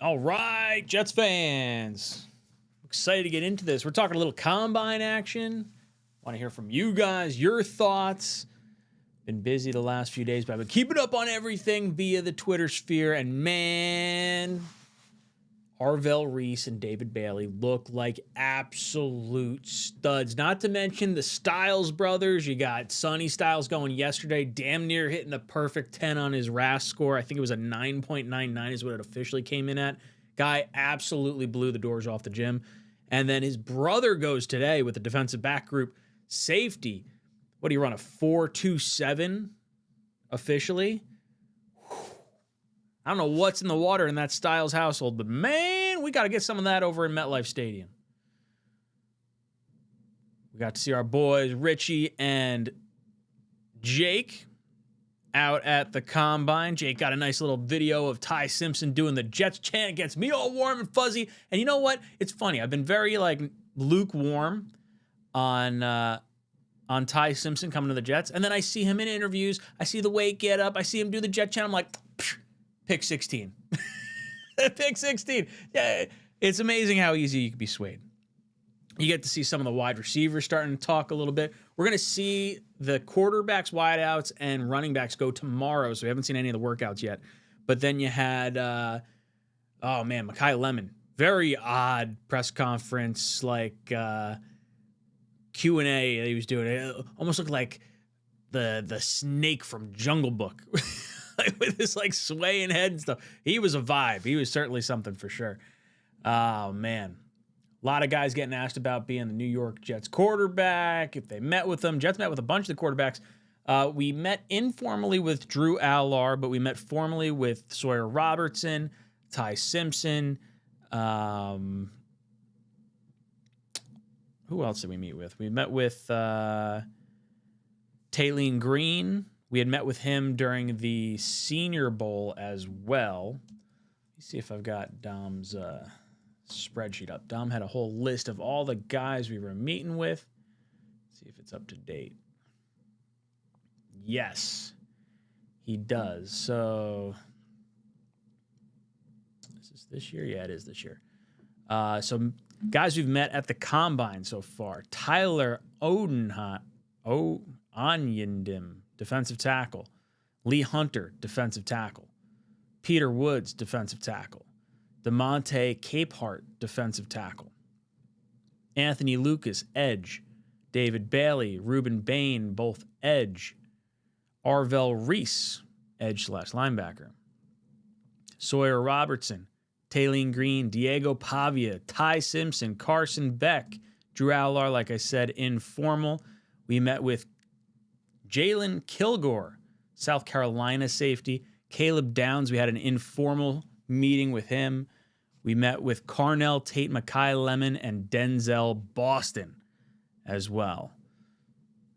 All right, Jets fans. Excited to get into this. We're talking a little combine action. Want to hear from you guys, your thoughts. Been busy the last few days, but I've been keeping up on everything via the Twitter sphere. And man, 𝐅𝐑𝐄𝐄 and David Bailey look like absolute studs. Not to mention the Styles brothers. You got Sonny Styles going yesterday, damn near hitting a perfect 10 on his RAS score. I think it was a 9.99 is what it officially came in at. Guy absolutely blew the doors off the gym. And then his brother goes today with the defensive back group safety. What do you run, a 4.27 officially? I don't know what's in the water in that Styles household, but man, we got to get some of that over in MetLife Stadium. We got to see our boys, Richie and Jake, out at the combine. Jake got a nice little video of Ty Simpson doing the Jets chant, gets me all warm and fuzzy. And you know what? It's funny. I've been very lukewarm on Ty Simpson coming to the Jets. And then I see him in interviews. I see the weight get up. I see him do the Jet chant. I'm like, pick 16. Pick 16. Yeah, it's amazing how easy you can be swayed. You get to see some of the wide receivers starting to talk a little bit. We're going to see the quarterbacks, wideouts, and running backs go tomorrow, so we haven't seen any of the workouts yet. But then you had, Mekhi Lemon. Very odd press conference, Q&A that he was doing. It almost looked like the snake from Jungle Book. With his swaying head and stuff. He was a vibe. He was certainly something for sure. Oh, man. A lot of guys getting asked about being the New York Jets quarterback, if they met with them. Jets met with a bunch of the quarterbacks. We met informally with 𝐂𝐿_, but we met formally with Sawyer Robertson, Ty Simpson. Who else did we meet with? We met with Tayleen Green. We had met with him during the Senior Bowl as well. Let me see if I've got Dom's spreadsheet up. Dom had a whole list of all the guys we were meeting with. Let's see if it's up to date. Yes, he does. So, is this year? Yeah, it is this year. So, guys we've met at the Combine so far. Tyler Onyendim, defensive tackle. Lee Hunter, defensive tackle. Peter Woods, defensive tackle. 𝐿𝐷𝐄𝐄, defensive tackle. Anthony Lucas, edge. David Bailey, Ruben Bain, both edge. 𝐅𝐑𝐄𝐄, edge/linebacker. Sawyer Robertson, Tayleen Green, Diego Pavia, Ty Simpson, Carson Beck, 𝐷𝐿𝐿, like I said, informal. We met with Jalen Kilgore, South Carolina safety. Caleb Downs, we had an informal meeting with him. We met with Carnell Tate, Mekhi Lemon, and Denzel Boston as well.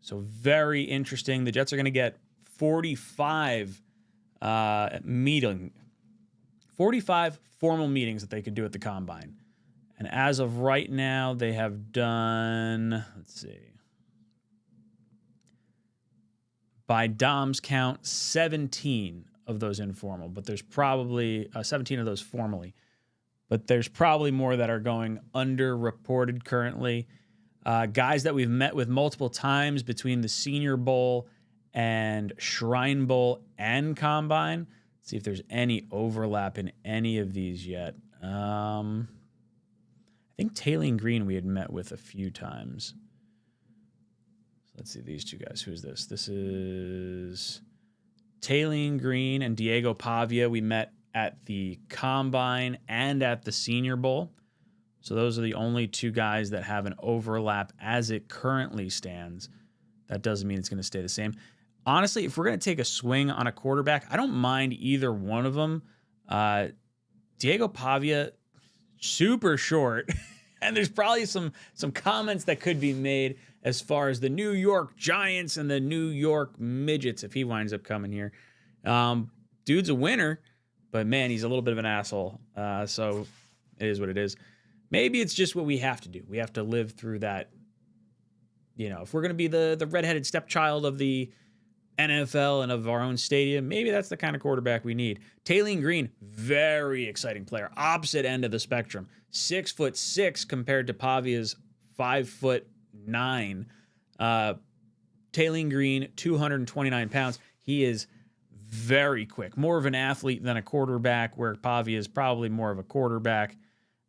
So very interesting. The Jets are going to get 45 formal meetings that they could do at the Combine. And as of right now, they have done, let's see, by Dom's count, 17 of those informal, but there's probably 17 of those formally. But there's probably more that are going underreported currently. Guys that we've met with multiple times between the Senior Bowl and Shrine Bowl and Combine. Let's see if there's any overlap in any of these yet. I think Tayleen Green we had met with a few times. Let's see these two guys. Who's this? This is Tayleen Green and Diego Pavia. We met at the Combine and at the Senior Bowl. So those are the only two guys that have an overlap as it currently stands. That doesn't mean it's going to stay the same. Honestly, if we're going to take a swing on a quarterback, I don't mind either one of them. Diego Pavia, super short. And there's probably some comments that could be made as far as the New York Giants and the New York Midgets if he winds up coming here. Dude's a winner, but man, he's a little bit of an asshole. So it is what it is. Maybe it's just what we have to do. We have to live through that. You know, if we're going to be the redheaded stepchild of the NFL and of our own stadium, maybe that's the kind of quarterback we need. Taylene Green, very exciting player. Opposite end of the spectrum. 6'6" compared to Pavia's 5'9". Taylene Green, 229 pounds. He is very quick. More of an athlete than a quarterback, where Pavia is probably more of a quarterback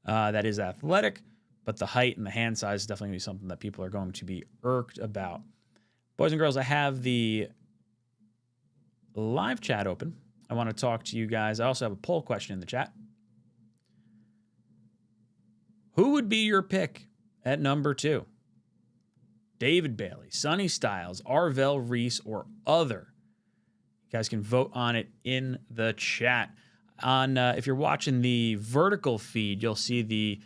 that is athletic, but the height and the hand size is definitely going to be something that people are going to be irked about. Boys and girls, I have the live chat open. I want to talk to you guys. I also have a poll question in the chat. Who would be your pick at number 2? David Bailey, Sonny Styles, 𝐼𝐸, or other? You guys can vote on it in the chat. If you're watching the vertical feed, you'll see the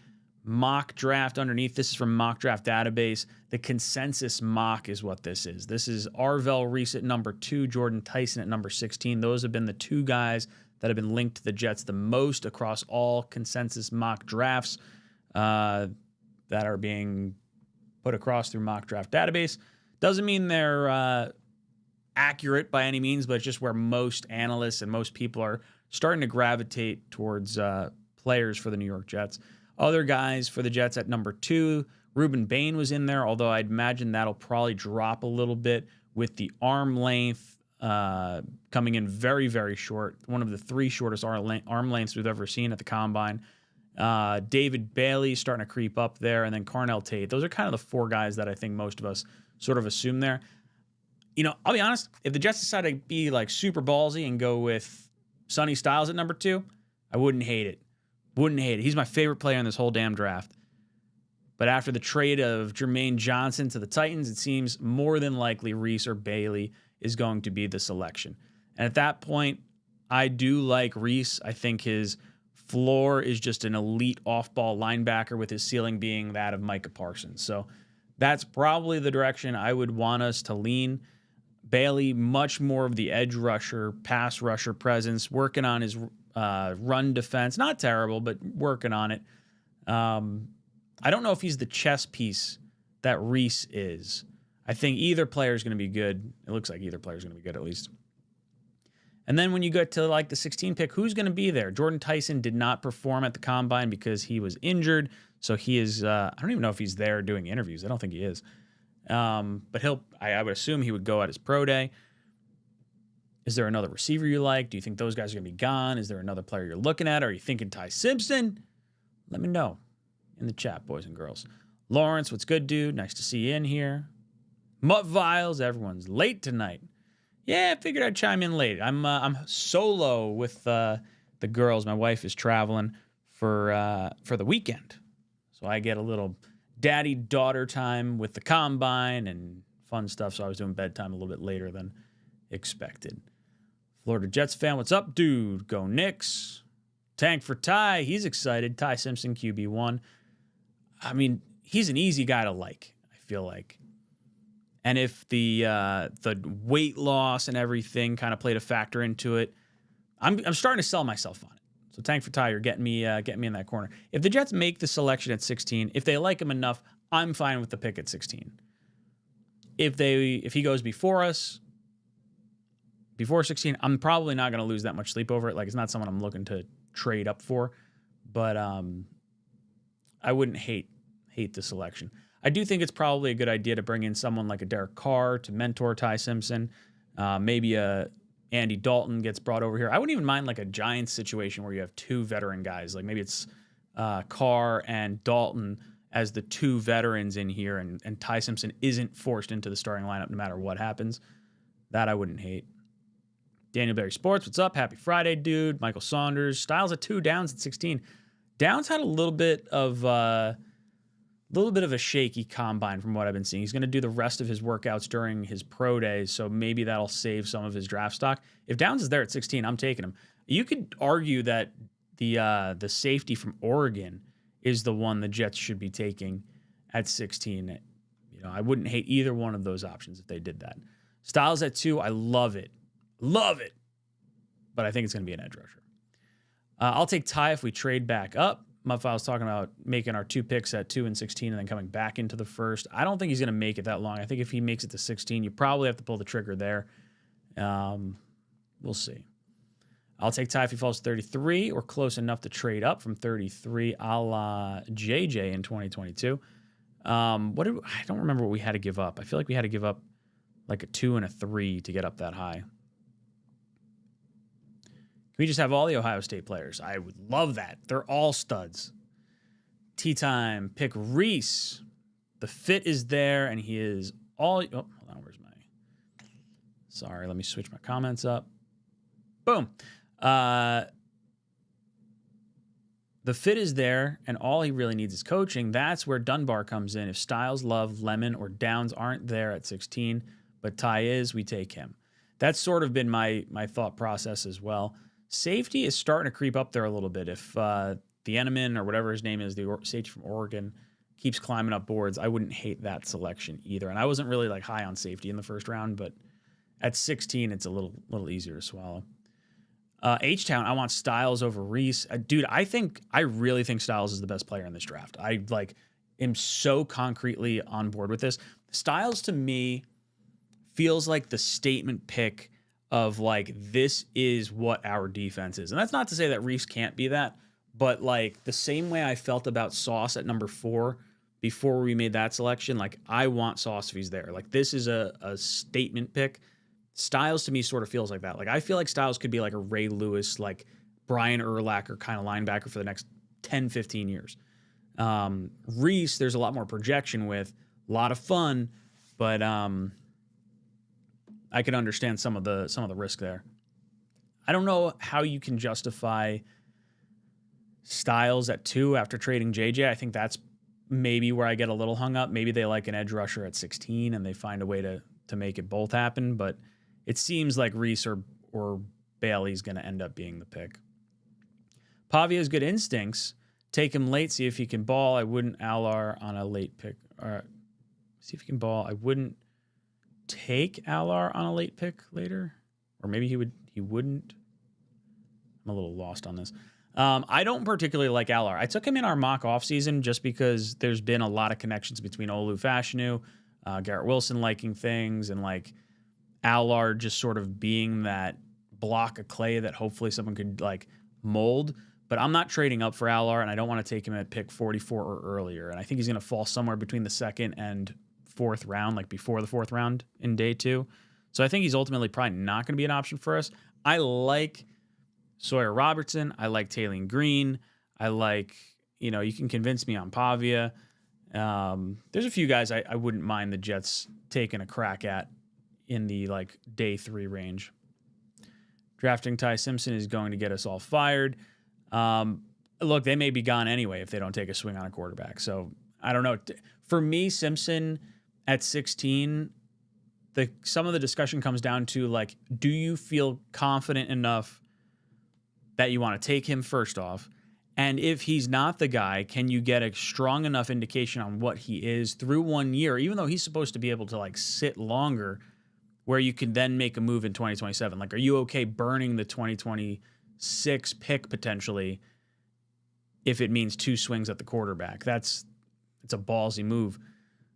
mock draft underneath. This is from Mock Draft Database. The consensus mock is what this is. This is 𝐼𝐸 at number 2, Jordan Tyson at number 16. Those have been the two guys that have been linked to the Jets the most across all consensus mock drafts that are being put across through Mock Draft Database. Doesn't mean they're accurate by any means, but it's just where most analysts and most people are starting to gravitate towards players for the New York Jets. Other guys for the Jets at number 2, Ruben Bain was in there, although I'd imagine that'll probably drop a little bit with the arm length coming in very, very short. One of the 3 shortest arm lengths we've ever seen at the Combine. David Bailey starting to creep up there, and then Carnell Tate. Those are kind of the 4 guys that I think most of us sort of assume there. You know, I'll be honest, if the Jets decide to be like super ballsy and go with Sonny Styles at number 2, I wouldn't hate it. Wouldn't hate it. He's my favorite player in this whole damn draft. But after the trade of Jermaine Johnson to the Titans, it seems more than likely Reese or Bailey is going to be the selection. And at that point, I do like Reese. I think his floor is just an elite off-ball linebacker with his ceiling being that of Micah Parsons. So that's probably the direction I would want us to lean. Bailey, much more of the edge rusher, pass rusher presence, working on his run defense. Not terrible, but working on it. I don't know if he's the chess piece that Reese is. I think either player is going to be good. It looks like either player is going to be good at least. And then when you get to like the 16 pick, who's going to be there? Jordan Tyson did not perform at the Combine because he was injured. So he is, I don't even know if he's there doing interviews. I don't think he is. But I would assume he would go at his pro day. Is there another receiver you like? Do you think those guys are going to be gone? Is there another player you're looking at? Are you thinking Ty Simpson? Let me know in the chat, boys and girls. Lawrence, what's good, dude? Nice to see you in here. Mutt Viles, everyone's late tonight. Yeah, I figured I'd chime in late. I'm solo with the girls. My wife is traveling for the weekend, so I get a little daddy-daughter time with the Combine and fun stuff. So I was doing bedtime a little bit later than expected. Florida Jets fan, what's up, dude? Go Knicks. Tank for Ty. He's excited. Ty Simpson, QB1. I mean, he's an easy guy to like, I feel like. And if the weight loss and everything kind of played a factor into it, I'm starting to sell myself on it. So Tank for Ty, you're getting me in that corner. If the Jets make the selection at 16, if they like him enough, I'm fine with the pick at 16. If he goes before us, before 16, I'm probably not going to lose that much sleep over it. Like, it's not someone I'm looking to trade up for, but I wouldn't hate the selection. I do think it's probably a good idea to bring in someone like a Derek Carr to mentor Ty Simpson. Maybe Andy Dalton gets brought over here. I wouldn't even mind like a Giants situation where you have 2 veteran guys. Like maybe it's Carr and Dalton as the 2 veterans in here, and Ty Simpson isn't forced into the starting lineup no matter what happens. That I wouldn't hate. Daniel Berry Sports, what's up? Happy Friday, dude. Michael Saunders. Styles at 2, Downs at 16. Downs had a little bit of a shaky Combine from what I've been seeing. He's going to do the rest of his workouts during his pro days, so maybe that'll save some of his draft stock. If Downs is there at 16, I'm taking him. You could argue that the safety from Oregon is the one the Jets should be taking at 16. You know, I wouldn't hate either one of those options if they did that. Styles at 2, I love it. Love it. But I think it's going to be an edge rusher. I'll take Ty if we trade back up. Muffy was talking about making our 2 picks at 2 and 16 and then coming back into the first. I don't think he's going to make it that long. I think if he makes it to 16, you probably have to pull the trigger there. We'll see. I'll take Ty if he falls 33 or close enough to trade up from 33 a la JJ in 2022. I don't remember what we had to give up. I feel like we had to give up like a 2 and a 3 to get up that high. Can we just have all the Ohio State players? I would love that. They're all studs. Tea time. Pick Reese. The fit is there, and he is all... Oh, hold on. Where's my... Sorry, let me switch my comments up. Boom. The fit is there, and all he really needs is coaching. That's where Dunbar comes in. If Styles, Love, Lemon, or Downs aren't there at 16, but Ty is, we take him. That's sort of been my thought process as well. Safety is starting to creep up there a little bit. If the Eneman or whatever his name is, the safety from Oregon, keeps climbing up boards, I wouldn't hate that selection either. And I wasn't really like high on safety in the first round, but at 16, it's a little easier to swallow. H-Town, I want Styles over Reese. Dude, I really think Styles is the best player in this draft. I am so concretely on board with this. Styles to me feels like the statement pick of like, this is what our defense is. And that's not to say that Reese can't be that, but like the same way I felt about Sauce at number 4 before we made that selection, like I want Sauce if he's there. Like this is a statement pick. Styles to me sort of feels like that. Like I feel like Styles could be like a Ray Lewis, like Brian Urlacher kind of linebacker for the next 10, 15 years. Reese, there's a lot more projection with, a lot of fun, but I could understand some of the risk there. I don't know how you can justify Styles at 2 after trading JJ. I think that's maybe where I get a little hung up. Maybe they like an edge rusher at 16 and they find a way to make it both happen, but it seems like Reese or Bailey's going to end up being the pick. Pavia's good instincts. Take him late, see if he can ball. I wouldn't 𝐿𝑟 on a late pick. See if he can ball. I wouldn't take 𝐿𝑟 on a late pick later. Or maybe he wouldn't. I'm a little lost on this. I don't particularly like 𝐿𝑟. I took him in our mock offseason just because there's been a lot of connections between Olu Fashanu, Garrett Wilson liking things, and like 𝐿𝑟 just sort of being that block of clay that hopefully someone could like mold. But I'm not trading up for 𝐿𝑟, and I don't want to take him at pick 44 or earlier. And I think he's going to fall somewhere between the 2nd and 4th round, like before the 4th round in day 2. So I think he's ultimately probably not going to be an option for us. I like Sawyer Robertson. I like Taylor Green. I like, you can convince me on Pavia. There's a few guys I wouldn't mind the Jets taking a crack at in the like day 3 range. Drafting Ty Simpson is going to get us all fired. Look, they may be gone anyway if they don't take a swing on a quarterback. So I don't know. For me, Simpson at 16, some of the discussion comes down to like, do you feel confident enough that you want to take him first off? And if he's not the guy, can you get a strong enough indication on what he is through 1 year, even though he's supposed to be able to like sit longer, where you can then make a move in 2027? Like, are you okay burning the 2026 pick potentially if it means 2 swings at the quarterback? It's a ballsy move.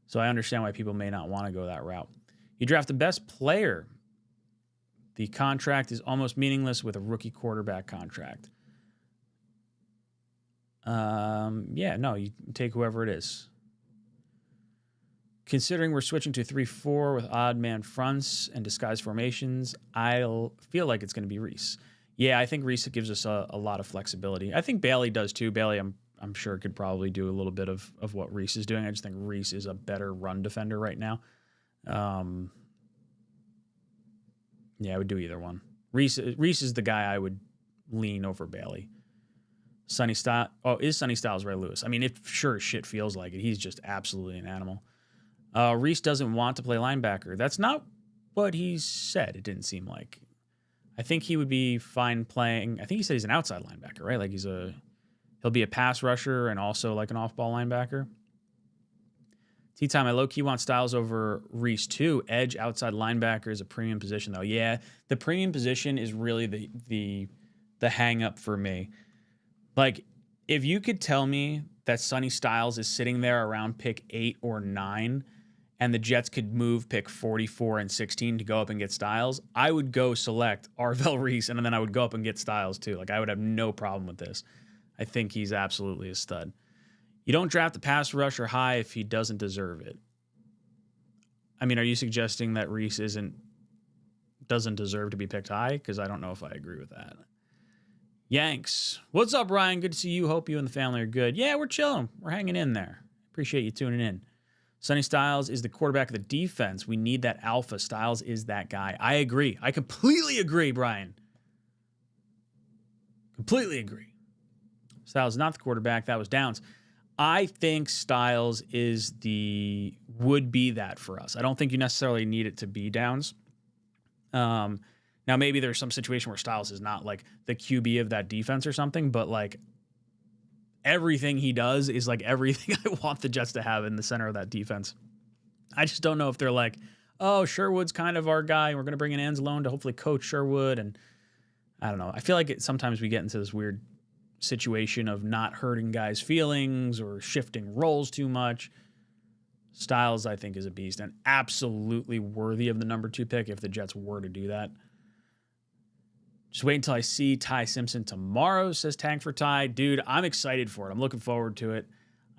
So I understand why people may not want to go that route. You draft the best player. The contract is almost meaningless with a rookie quarterback contract. You take whoever it is. Considering we're switching to 3-4 with odd man fronts and disguised formations, I feel like it's going to be Reese. Yeah, I think Reese gives us a lot of flexibility. I think Bailey does too. Bailey, I'm sure, could probably do a little bit of what Reese is doing. I just think Reese is a better run defender right now. Yeah, I would do either one. Reese is the guy I would lean over Bailey. Is Sonny Styles Ray Lewis? I mean, it sure as shit feels like it. He's just absolutely an animal. Reese doesn't want to play linebacker. That's not what he said. It didn't seem like. I think he would be fine playing. I think he said he's an outside linebacker, right? Like he'll be a pass rusher and also like an off-ball linebacker. Tea time, I low-key want Styles over Reese too. Edge outside linebacker is a premium position though. Yeah, the premium position is really the hang-up for me. Like, if you could tell me that Sonny Styles is sitting there around pick 8 or 9, and the Jets could move pick 44 and 16 to go up and get Styles, I would go select 𝐉𝐄𝐻𝐿 and then I would go up and get Styles too. Like, I would have no problem with this. I think he's absolutely a stud. You don't draft a pass rusher high if he doesn't deserve it. I mean, are you suggesting that Reese doesn't deserve to be picked high? Because I don't know if I agree with that. Yanks. What's up, Ryan? Good to see you. Hope you and the family are good. Yeah, we're chilling. We're hanging in there. Appreciate you tuning in. Sonny Styles is the quarterback of the defense. We need that alpha. Styles is that guy. I agree. I completely agree, Brian. Completely agree. Styles is not the quarterback. That was Downs. I think Styles would be that for us. I don't think you necessarily need it to be Downs. Now, maybe there's some situation where Styles is not like the QB of that defense or something, but like everything he does is like everything I want the Jets to have in the center of that defense. I just don't know if they're like, oh, Sherwood's kind of our guy, and we're going to bring in Anzalone to hopefully coach Sherwood. And I don't know. I feel like sometimes we get into this weird situation of not hurting guys' feelings or shifting roles too much. Styles, I think, is a beast and absolutely worthy of the number 2 pick if the Jets were to do that. Just wait until I see Ty Simpson tomorrow, says Tank for Ty. Dude, I'm excited for it. I'm looking forward to it.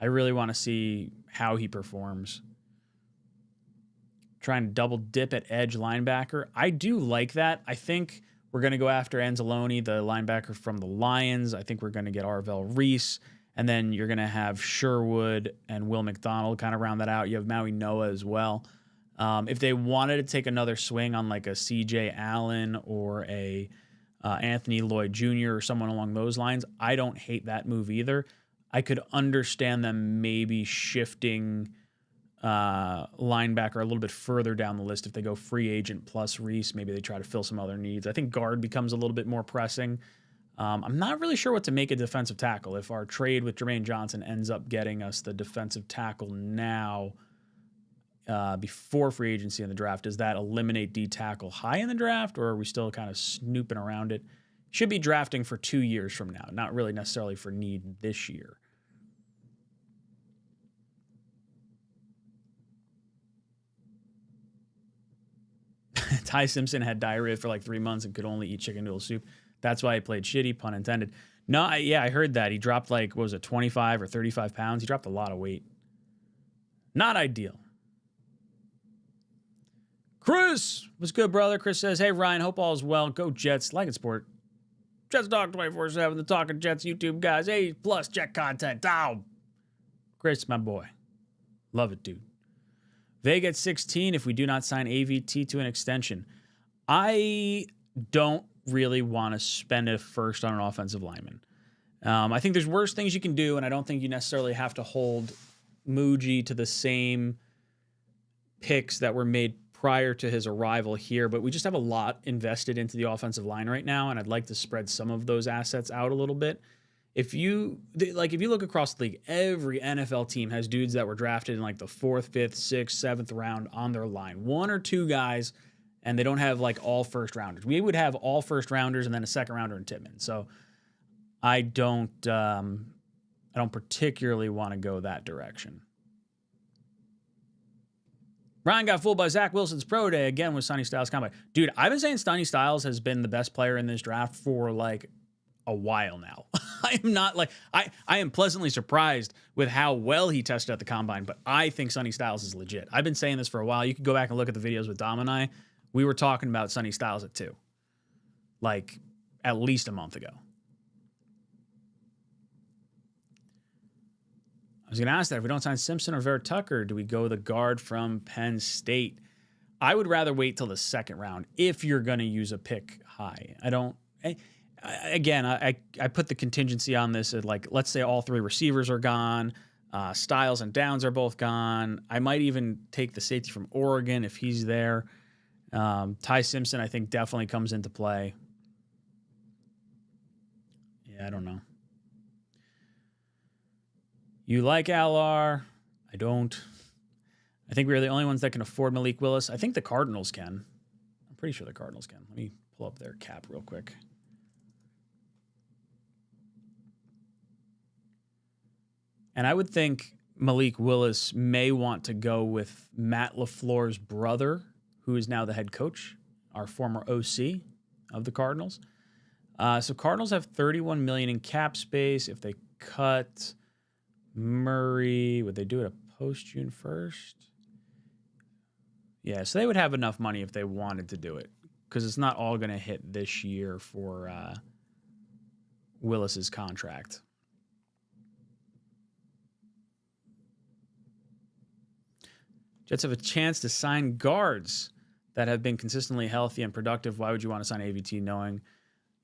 I really want to see how he performs. Trying to double dip at edge linebacker. I do like that. I think we're going to go after Anzalone, the linebacker from the Lions. I think we're going to get 𝐼𝐿 and then you're going to have Sherwood and Will McDonald kind of round that out. You have Maui Noah as well. If they wanted to take another swing on like a CJ Allen or a Anthony Lloyd Jr. or someone along those lines, I don't hate that move either. I could understand them maybe shifting linebacker a little bit further down the list if they go free agent plus Reese. Maybe they try to fill some other needs. I think guard becomes a little bit more pressing. I'm not really sure what to make a defensive tackle. If our trade with Jermaine Johnson ends up getting us the defensive tackle now before free agency in the draft, does that eliminate D tackle high in the draft, or are we still kind of snooping around it? Should be drafting for 2 years from now, not really necessarily for need this year. Ty Simpson had diarrhea for like 3 months and could only eat chicken noodle soup. That's why he played shitty, pun intended. No, I heard that. He dropped like, what was it, 25 or 35 pounds? He dropped a lot of weight. Not ideal. Chris, what's good, brother? Chris says, hey, Ryan, hope all is well. Go Jets. Like it, sport. Jets Talk 24/7, the Talking Jets YouTube guys. A+ Jet content. Down. Chris, my boy. Love it, dude. Vega at 16 if we do not sign AVT to an extension. I don't really want to spend a first on an offensive lineman. I think there's worse things you can do, and I don't think you necessarily have to hold Muji to the same picks that were made prior to his arrival here, but we just have a lot invested into the offensive line right now, and I'd like to spread some of those assets out a little bit. If you look across the league, every NFL team has dudes that were drafted in like the 4th, 5th, 6th, 7th round on their line. 1 or 2 guys, and they don't have like all first rounders. We would have all first rounders and then a second rounder in Tittman. So I don't particularly want to go that direction. Ryan got fooled by Zach Wilson's pro day again with Sonny Styles combine. Dude, I've been saying Sonny Styles has been the best player in this draft for like a while now. I am not like, I am pleasantly surprised with how well he tested at the combine, but I think Sonny Styles is legit. I've been saying this for a while. You could go back and look at the videos with Dom and I. We were talking about Sonny Styles at 2, like at least a month ago. I was going to ask that if we don't sign Simpson or Vera Tucker, do we go the guard from Penn State? I would rather wait till the second round if you're going to use a pick high. I put the contingency on this at like, let's say all 3 receivers are gone. Styles and Downs are both gone. I might even take the safety from Oregon if he's there. Ty Simpson, I think, definitely comes into play. Yeah, I don't know. You like 𝐂𝐿? I don't. I think we're the only ones that can afford Malik Willis. I think the Cardinals can. I'm pretty sure the Cardinals can. Let me pull up their cap real quick. And I would think Malik Willis may want to go with Matt LaFleur's brother, who is now the head coach, our former OC of the Cardinals. So Cardinals have $31 million in cap space. If they cut Murray, would they do it a post-June 1st? Yeah, so they would have enough money if they wanted to do it, because it's not all going to hit this year for Willis's contract. Jets have a chance to sign guards that have been consistently healthy and productive. Why would you want to sign AVT knowing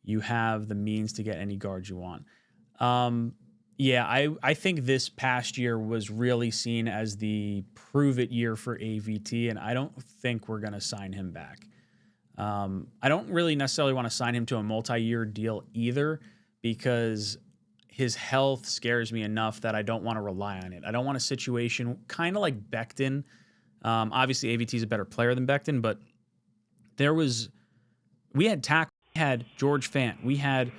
you have the means to get any guards you want? Yeah, I think this past year was really seen as the prove-it year for AVT, and I don't think we're going to sign him back. I don't really necessarily want to sign him to a multi-year deal either, because his health scares me enough that I don't want to rely on it. I don't want a situation kind of like Becton. Obviously, AVT is a better player than Becton, but we had tackle, we had George Fant, we had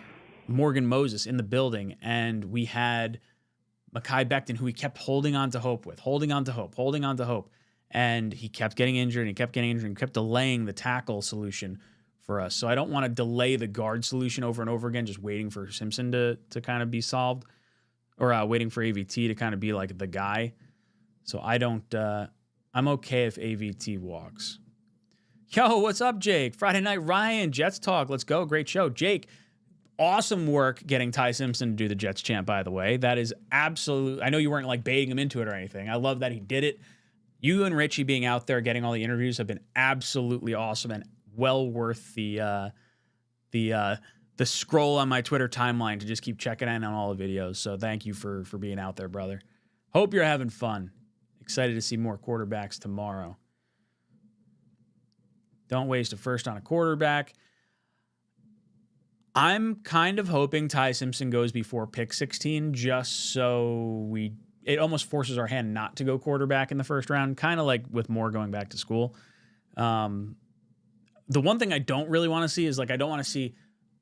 Morgan Moses in the building, and we had Mekhi Becton, who we kept holding on to hope with, holding on to hope. And he kept getting injured and kept delaying the tackle solution for us. So I don't want to delay the guard solution over and over again, just waiting for Simpson to kind of be solved, or waiting for AVT to kind of be like the guy. So I'm okay if AVT walks. Yo, what's up, Jake? Friday Night Ryan, Jets Talk. Let's go. Great show. Jake, awesome work getting Ty Simpson to do the Jets chant, by the way. That is absolute. I know you weren't like baiting him into it or anything. I love that he did it. You and Richie being out there getting all the interviews have been absolutely awesome and well worth the scroll on my Twitter timeline to just keep checking in on all the videos. So thank you for being out there, brother. Hope you're having fun. Excited to see more quarterbacks tomorrow. Don't waste a first on a quarterback. I'm kind of hoping Ty Simpson goes before pick 16, just so it almost forces our hand not to go quarterback in the first round, kind of like with Moore going back to school. The one thing I don't really want to see is, like, I don't want to see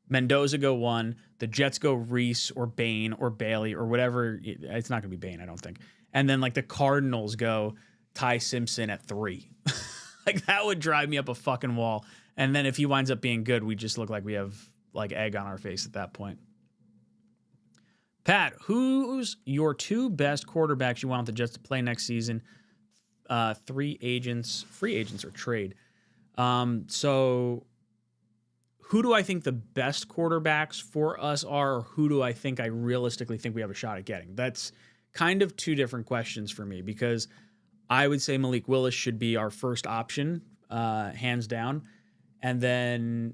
Mendoza go 1, the Jets go Reese or Bain or Bailey or whatever. It's not going to be Bain, I don't think. And then, like, the Cardinals go Ty Simpson at 3. Like, that would drive me up a fucking wall. And then if he winds up being good, we just look like we have, like, egg on our face at that point. Pat, who's your 2 best quarterbacks you want the Jets to play next season? 3 agents, free agents, or trade. So who do I think the best quarterbacks for us are, or who do I realistically think we have a shot at getting? That's kind of 2 different questions for me, because I would say Malik Willis should be our first option, hands down. And then,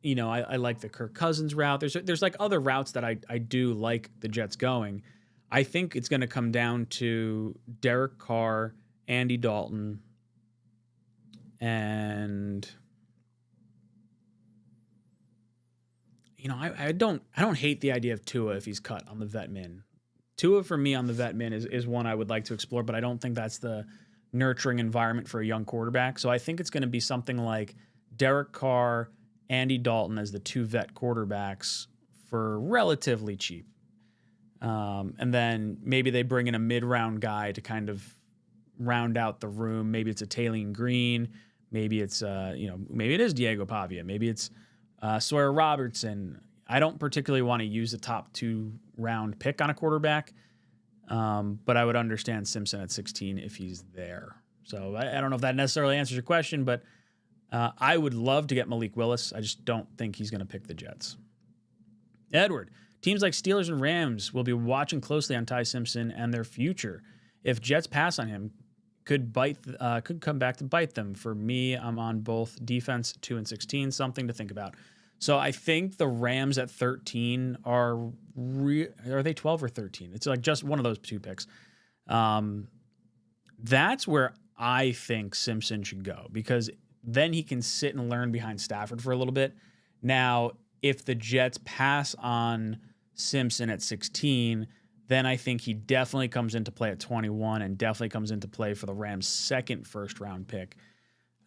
you know, I like the Kirk Cousins route. There's like other routes that I do like the Jets going. I think it's going to come down to Derek Carr, Andy Dalton, and, you know, I don't hate the idea of Tua if he's cut on the vet min. Tua for me on the vet min is one I would like to explore, but I don't think that's the nurturing environment for a young quarterback. So I think it's going to be something like Derek Carr, Andy Dalton as the 2 vet quarterbacks for relatively cheap. And then maybe they bring in a mid-round guy to kind of round out the room. Maybe it's a Taylor Green. Maybe it's, maybe it is Diego Pavia. Maybe it's Sawyer Robertson. I don't particularly want to use the top 2 round pick on a quarterback, but I would understand Simpson at 16 if he's there. So I don't know if that necessarily answers your question, but I would love to get Malik Willis. I just don't think he's going to pick the Jets. Edward, teams like Steelers and Rams will be watching closely on Ty Simpson and their future. If Jets pass on him, could come back to bite them. For me, I'm on both defense 2 and 16, something to think about. So I think the Rams at 13 are they 12 or 13? It's like just one of those 2 picks. That's where I think Simpson should go, because then he can sit and learn behind Stafford for a little bit. Now, if the Jets pass on Simpson at 16, then I think he definitely comes into play at 21 and definitely comes into play for the Rams' second first-round pick.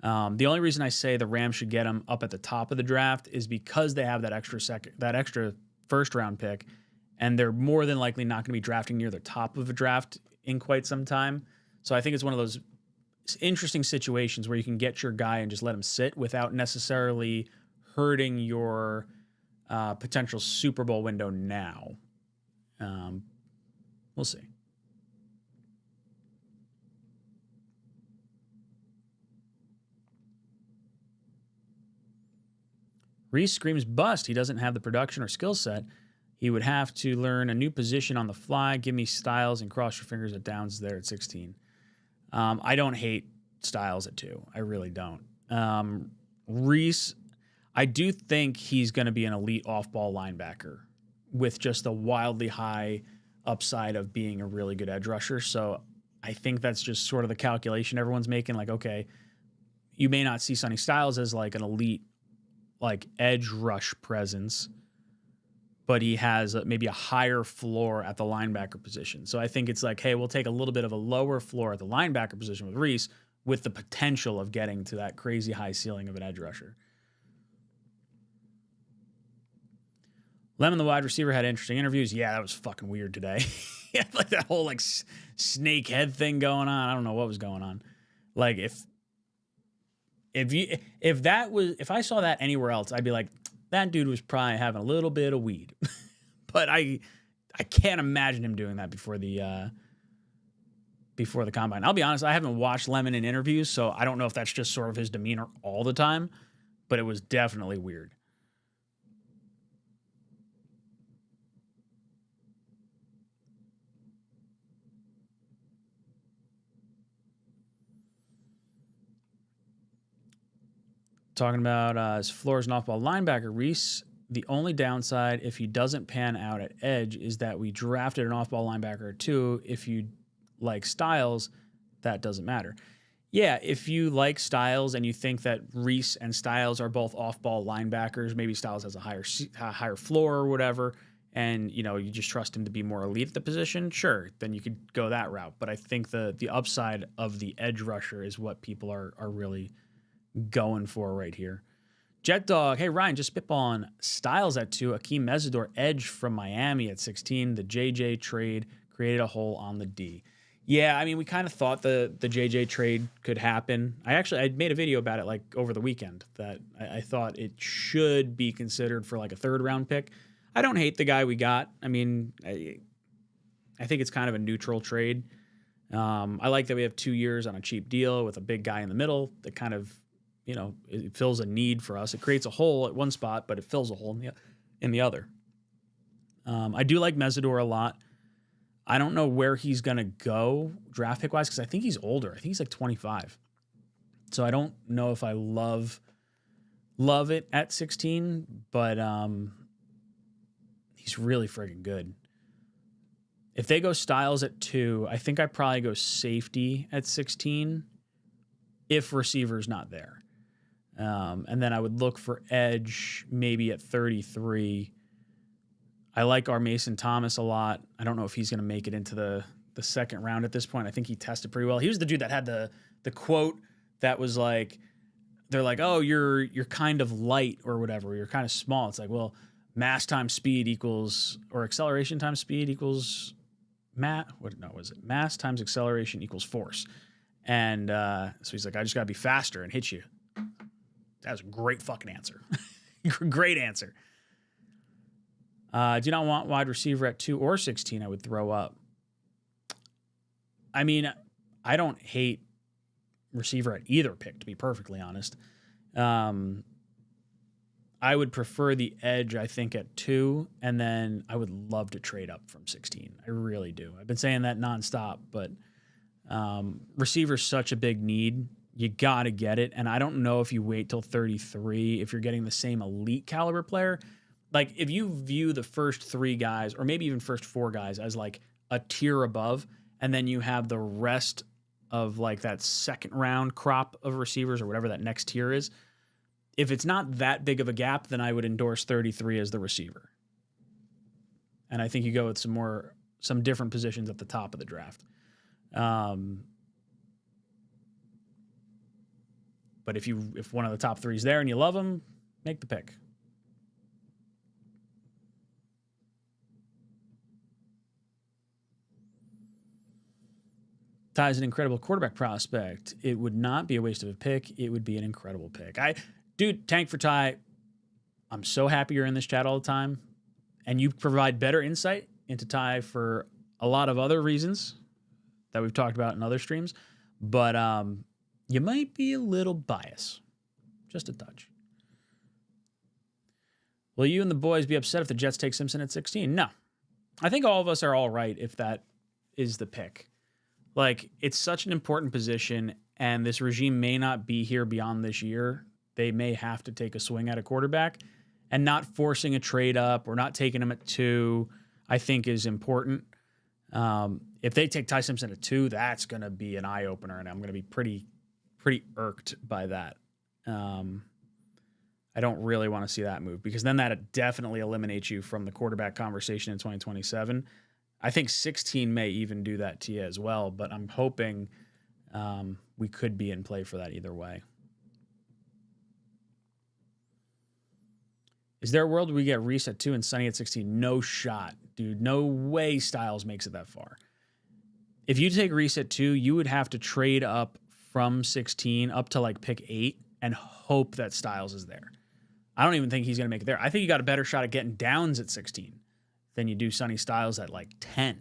The only reason I say the Rams should get him up at the top of the draft is because they have that extra first-round pick, and they're more than likely not going to be drafting near the top of a draft in quite some time. So I think it's one of those interesting situations where you can get your guy and just let him sit without necessarily hurting your potential Super Bowl window now. We'll see. Reese screams bust. He doesn't have the production or skill set. He would have to learn a new position on the fly. Give me Styles and cross your fingers that Downs there at 16. I don't hate Styles at 2. I really don't. Reese, I do think he's going to be an elite off-ball linebacker with just a wildly high upside of being a really good edge rusher. So I think that's just sort of the calculation everyone's making. Like, okay, you may not see Sonny Styles as like an elite like edge rush presence, but he has maybe a higher floor at the linebacker position. So I think it's like, hey, we'll take a little bit of a lower floor at the linebacker position with Reese with the potential of getting to that crazy high ceiling of an edge rusher. Lemon, the wide receiver, had interesting interviews. Yeah, that was fucking weird today. He had like that whole like snake head thing going on. I don't know what was going on. Like if I saw that anywhere else, I'd be like, that dude was probably having a little bit of weed. But I can't imagine him doing that before the combine. I'll be honest, I haven't watched Lemon in interviews, so I don't know if that's just sort of his demeanor all the time, but it was definitely weird. Talking about his floor as an off-ball linebacker, Reese, the only downside if he doesn't pan out at edge is that we drafted an off-ball linebacker too. If you like Styles, that doesn't matter. Yeah, if you like Styles and you think that Reese and Styles are both off-ball linebackers, maybe Styles has a higher floor or whatever, and you just trust him to be more elite at the position, sure, then you could go that route. But I think the upside of the edge rusher is what people are really going for right here. Jet Dog, hey Ryan, just spitballing Styles at 2, Akeem Mesidor edge from Miami at 16. The JJ trade created a hole on the D. Yeah, I mean, we kind of thought the JJ trade could happen. I made a video about it like over the weekend that I thought it should be considered for like a 3rd round pick. I don't hate the guy we got. I mean, I think it's kind of a neutral trade. I like that we have 2 years on a cheap deal with a big guy in the middle that kind of, it fills a need for us. It creates a hole at one spot, but it fills a hole in the other. I do like Mesidor a lot. I don't know where he's going to go draft pick wise because I think he's older. I think he's like 25. So I don't know if I love it at 16, but he's really friggin' good. If they go Styles at 2, I think I probably go safety at 16 if receiver's not there. And then I would look for edge maybe at 33. I like our Mason Thomas a lot. I don't know if he's going to make it into the 2nd round at this point. I think he tested pretty well. He was the dude that had the quote that was like, they're like, oh, you're kind of light or whatever. You're kind of small. It's like, well, mass times speed equals, or acceleration times speed equals mass times acceleration equals force. And so he's like, I just got to be faster and hit you. That was a great fucking answer. Great answer. Do not want wide receiver at 2 or 16. I would throw up. I mean, I don't hate receiver at either pick, to be perfectly honest. I would prefer the edge, I think, at 2, and then I would love to trade up from 16. I really do. I've been saying that nonstop, but receiver's such a big need. You got to get it, and I don't know if you wait till 33 if you're getting the same elite caliber player. Like, if you view the first 3 guys, or maybe even first 4 guys, as like a tier above, and then you have the rest of like that 2nd round crop of receivers or whatever that next tier is, if it's not that big of a gap, then I would endorse 33 as the receiver. And I think you go with some different positions at the top of the draft. But if one of the top 3 is there and you love them, make the pick. Ty's an incredible quarterback prospect. It would not be a waste of a pick. It would be an incredible pick. Dude, tank for Ty. I'm so happy you're in this chat all the time. And you provide better insight into Ty for a lot of other reasons that we've talked about in other streams. But you might be a little biased. Just a touch. Will you and the boys be upset if the Jets take Simpson at 16? No. I think all of us are all right if that is the pick. Like, it's such an important position, and this regime may not be here beyond this year. They may have to take a swing at a quarterback, and not forcing a trade up or not taking him at 2, I think is important. If they take Ty Simpson at 2, that's going to be an eye-opener, and I'm going to be pretty irked by that. I don't really want to see that move, because then that definitely eliminates you from the quarterback conversation in 2027. I think 16 may even do that to you as well, but I'm hoping we could be in play for that either way. Is there a world where we get Reese at 2 and Sonny at 16? No shot, dude. No way Styles makes it that far. If you take Reese at 2, you would have to trade up from 16 up to like pick 8 and hope that Styles is there. I don't even think he's going to make it there. I think you got a better shot at getting Downs at 16 than you do Sonny Styles at like 10.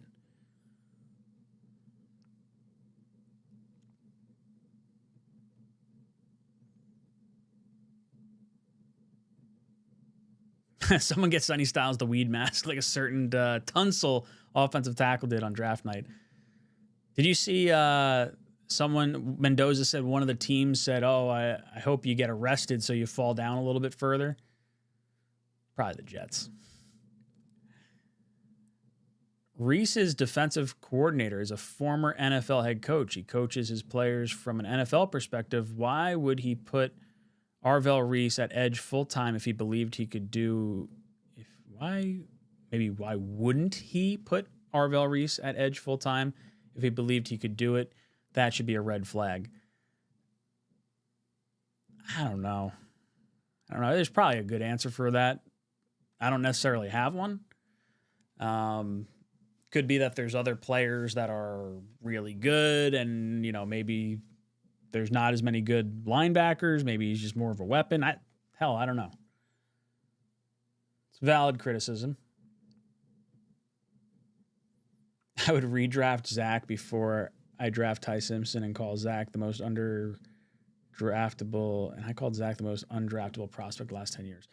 Someone gets Sonny Styles the weed mask like a certain Tunsil offensive tackle did on draft night. Did you see someone, Mendoza said one of the teams said, oh, I hope you get arrested so you fall down a little bit further? Probably the Jets. Reese's defensive coordinator is a former NFL head coach. He coaches his players from an NFL perspective. Why would he put Arvell Reese at edge full-time if he believed he could do... Why wouldn't he put Arvell Reese at edge full-time if he believed he could do it? That should be a red flag. I don't know. There's probably a good answer for that. I don't necessarily have one. Could be that there's other players that are really good and, maybe there's not as many good linebackers. Maybe he's just more of a weapon. I don't know. It's valid criticism. I would redraft Zach before I draft Ty Simpson and call Zach the most underdraftable, and I called Zach the most undraftable prospect the last 10 years.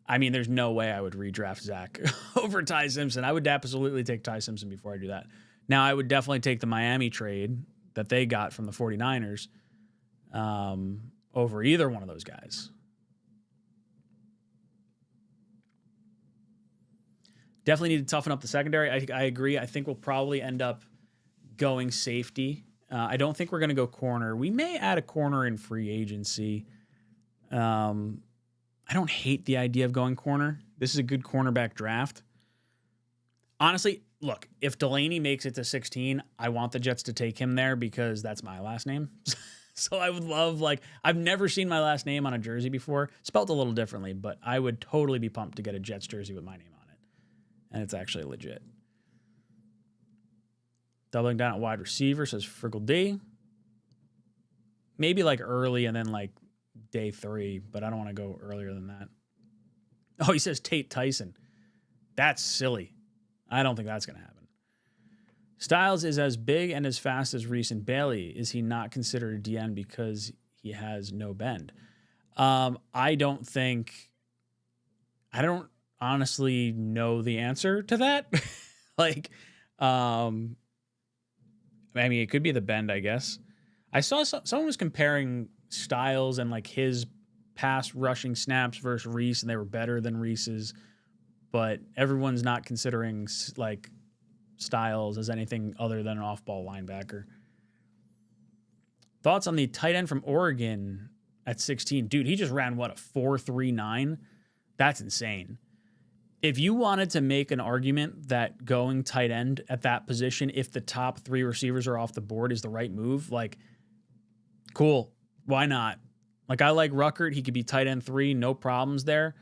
I mean, there's no way I would redraft Zach over Ty Simpson. I would absolutely take Ty Simpson before I do that. Now, I would definitely take the Miami trade that they got from the 49ers over either one of those guys. Definitely need to toughen up the secondary. I agree. I think we'll probably end up going safety. I don't think we're going to go corner. We may add a corner in free agency. I don't hate the idea of going corner. This is a good cornerback draft. Honestly, look, if Delaney makes it to 16, I want the Jets to take him there because that's my last name. So I would love, I've never seen my last name on a jersey before. Spelled a little differently, but I would totally be pumped to get a Jets jersey with my name on it. And it's actually legit. Doubling down at wide receiver, says Friggle D. Maybe early and then day 3, but I don't want to go earlier than that. Oh, he says Tate Tyson. That's silly. I don't think that's going to happen. Styles is as big and as fast as Reese and Bailey. Is he not considered a DN because he has no bend? I don't honestly know the answer to that. I mean, it could be the bend, I guess. I saw someone was comparing Styles and his pass rushing snaps versus Reese, and they were better than Reese's, but everyone's not considering Styles as anything other than an off-ball linebacker. Thoughts on the tight end from Oregon at 16? Dude, he just ran, a 4.39? That's insane. If you wanted to make an argument that going tight end at that position, if the top 3 receivers are off the board, is the right move, cool. Why not? I like Ruckert. He could be tight end 3, no problems there.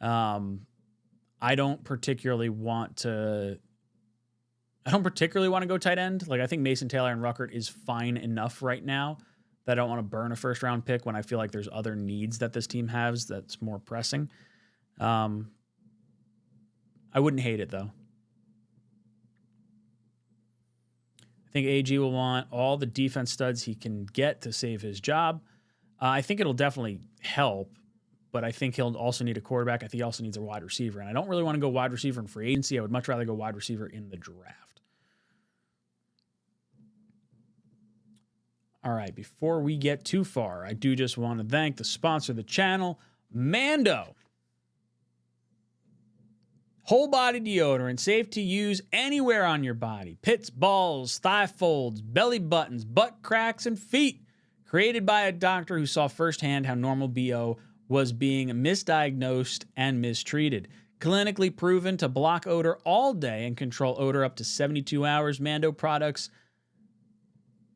I don't particularly want to I don't particularly want to go tight end. Like, I think Mason Taylor and Ruckert is fine enough right now that I don't want to burn a first-round pick when I feel like there's other needs that this team has that's more pressing. I wouldn't hate it, though. I think AG will want all the defense studs he can get to save his job. I think it'll definitely help, but I think he'll also need a quarterback. I think he also needs a wide receiver, and I don't really want to go wide receiver in free agency. I would much rather go wide receiver in the draft. All right, before we get too far, I do just want to thank the sponsor of the channel, Mando. Whole body deodorant, safe to use anywhere on your body. Pits, balls, thigh folds, belly buttons, butt cracks, and feet. Created by a doctor who saw firsthand how normal BO was being misdiagnosed and mistreated. Clinically proven to block odor all day and control odor up to 72 hours. Mando products,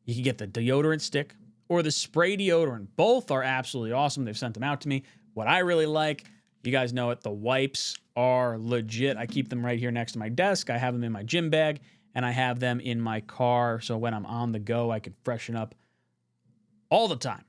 you can get the deodorant stick or the spray deodorant. Both are absolutely awesome. They've sent them out to me. What I really like, you guys know it, the wipes are legit. I keep them right here next to my desk. I have them in my gym bag, and I have them in my car, so when I'm on the go, I can freshen up all the time.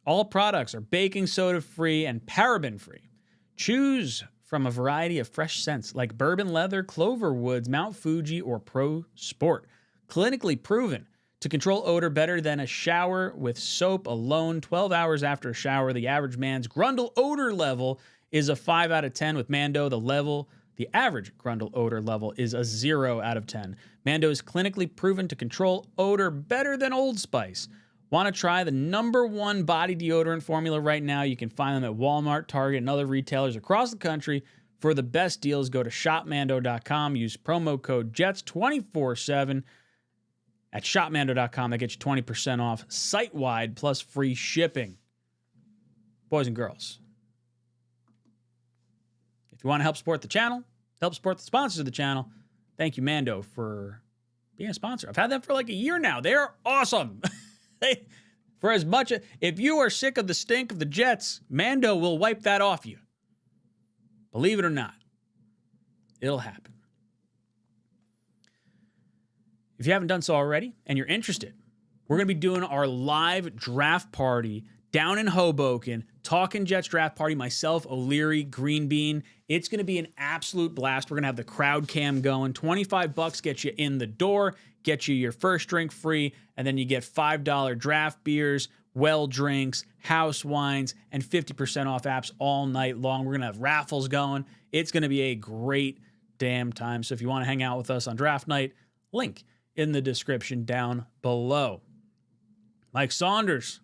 All products are baking soda free and paraben free. Choose from a variety of fresh scents like bourbon leather, clover woods, Mount Fuji, or Pro Sport. Clinically proven to control odor better than a shower with soap alone. 12 hours after a shower, the average man's Grundle odor level is a 5 out of 10. With Mando, the average Grundle odor level is a 0 out of 10. Mando is clinically proven to control odor better than Old Spice. Want to try the #1 body deodorant formula right now? You can find them at Walmart, Target, and other retailers across the country. For the best deals, go to shopmando.com. Use promo code JETS247 at shopmando.com. That gets you 20% off site-wide plus free shipping. Boys and girls, if you want to help support the channel, help support the sponsors of the channel, thank you, Mando, for being a sponsor. I've had them for like a year now. They're awesome. For as much, if you are sick of the stink of the Jets, Mando will wipe that off you. Believe it or not, it'll happen. If you haven't done so already and you're interested, we're going to be doing our live draft party down in Hoboken, Talking Jets draft party, myself, O'Leary, Green Bean. It's going to be an absolute blast. We're going to have the crowd cam going. $25 gets you in the door, gets you your first drink free, and then you get $5 draft beers, well drinks, house wines, and 50% off apps all night long. We're going to have raffles going. It's going to be a great damn time. So if you want to hang out with us on draft night, link in the description down below. Mike Saunders.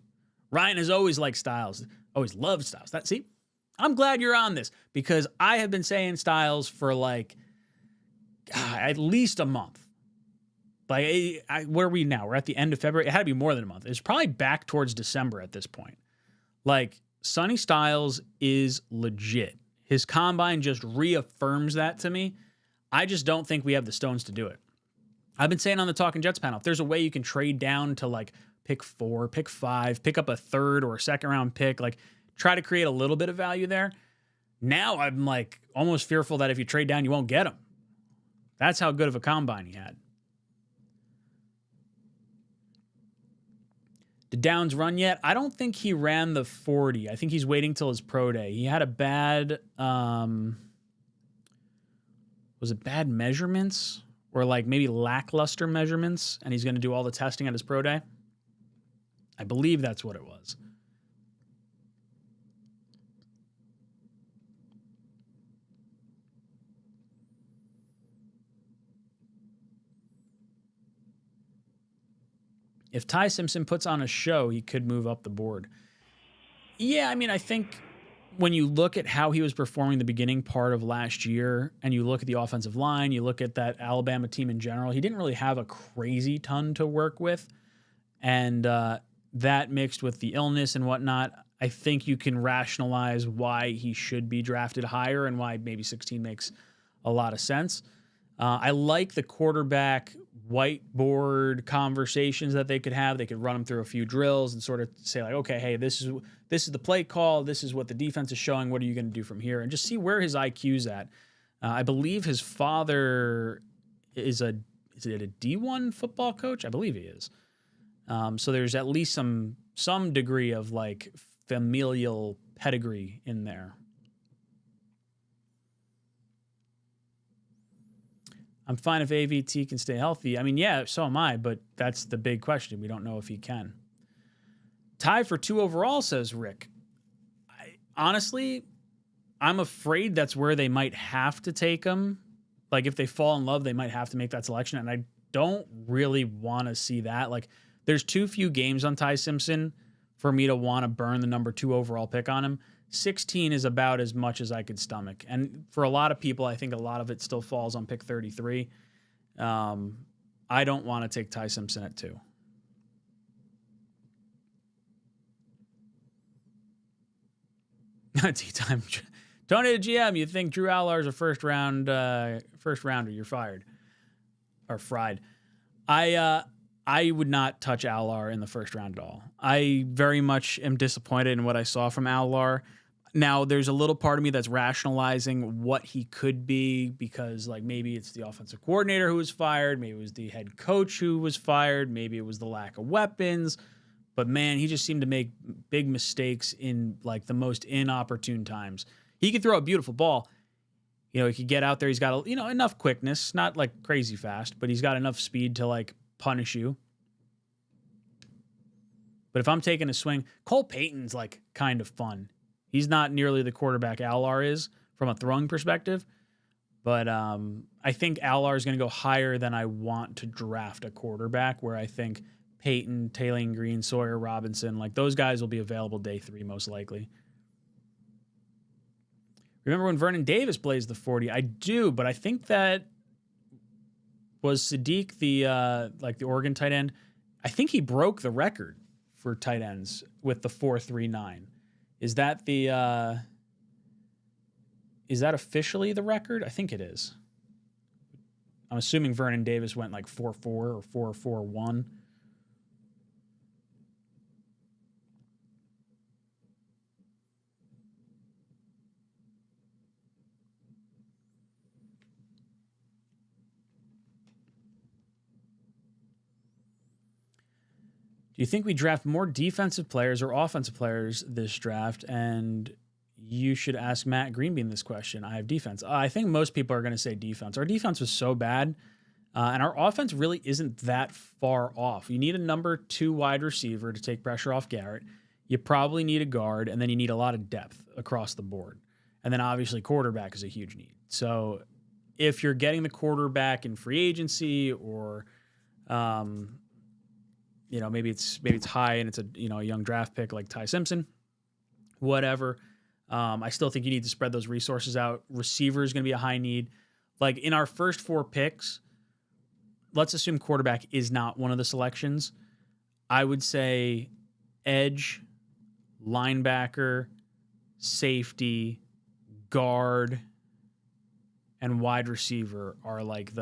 Ryan has always liked Styles. Always loved Styles. See, I'm glad you're on this because I have been saying Styles for like at least a month. Like, where are we now? We're at the end of February. It had to be more than a month. It's probably back towards December at this point. Like, Sonny Styles is legit. His combine just reaffirms that to me. I just don't think we have the stones to do it. I've been saying on the Talking Jets panel, if there's a way you can trade down to like pick 4, pick 5, pick up a third or a second round pick, like try to create a little bit of value there. Now I'm like almost fearful that if you trade down, you won't get him. That's how good of a combine he had. Did Downs run yet? I don't think he ran the 40. I think he's waiting till his pro day. He had a bad, was it bad measurements or like maybe lackluster measurements? And he's going to do all the testing at his pro day. I believe that's what it was. If Ty Simpson puts on a show, he could move up the board. Yeah, I mean, I think when you look at how he was performing the beginning part of last year and you look at the offensive line, you look at that Alabama team in general, he didn't really have a crazy ton to work with. And that mixed with the illness and whatnot, I think you can rationalize why he should be drafted higher and why maybe 16 makes a lot of sense. I like the quarterback whiteboard conversations that they could have. They could run them through a few drills and sort of say like, okay, hey, this is the play call. This is what the defense is showing. What are you going to do from here? And just see where his IQ's at. I believe his father is is it a D1 football coach? I believe he is. So there's at least some degree of like familial pedigree in there. I'm fine if AVT can stay healthy. I mean, yeah, so am I, but that's the big question. We don't know if he can. Tie for 2 overall, says Rick. Honestly, I'm afraid that's where they might have to take him. Like, if they fall in love, they might have to make that selection, and I don't really want to see that. Like, there's too few games on Ty Simpson for me to want to burn the number 2 overall pick on him. 16 is about as much as I could stomach. And for a lot of people, I think a lot of it still falls on pick 33. I don't want to take Ty Simpson at 2. Tea-time. Tony the GM, you think Drew Aller is a first rounder, you're fired. Or fried. I would not touch Aller in the first round at all. I very much am disappointed in what I saw from Aller. Now, there's a little part of me that's rationalizing what he could be because, like, maybe it's the offensive coordinator who was fired. Maybe it was the head coach who was fired. Maybe it was the lack of weapons. But, man, he just seemed to make big mistakes in, like, the most inopportune times. He could throw a beautiful ball. You know, he could get out there. He's got, enough quickness. Not, like, crazy fast, but he's got enough speed to, like, punish you. But if I'm taking a swing, Cole Payton's, like, kind of fun. He's not nearly the quarterback Aller is from a throwing perspective. But I think Aller is going to go higher than I want to draft a quarterback, where I think Payton, Taylor Green, Sawyer Robinson, like those guys will be available day 3 most likely. Remember when Vernon Davis blazed the 40? I do, but I think that was Sadiq, the Oregon tight end. I think he broke the record for tight ends with the 4.39. Is that officially the record? I think it is. I'm assuming Vernon Davis went like 4.4 or 4.41. Do you think we draft more defensive players or offensive players this draft? And you should ask Matt Greenbean this question. I have defense. I think most people are going to say defense. Our defense was so bad, and our offense really isn't that far off. You need a number 2 wide receiver to take pressure off Garrett. You probably need a guard, and then you need a lot of depth across the board. And then obviously quarterback is a huge need. So if you're getting the quarterback in free agency or maybe it's high and it's a young draft pick like Ty Simpson, whatever. I still think you need to spread those resources out. Receiver is going to be a high need. Like in our first 4 picks, let's assume quarterback is not one of the selections. I would say edge, linebacker, safety, guard, and wide receiver are like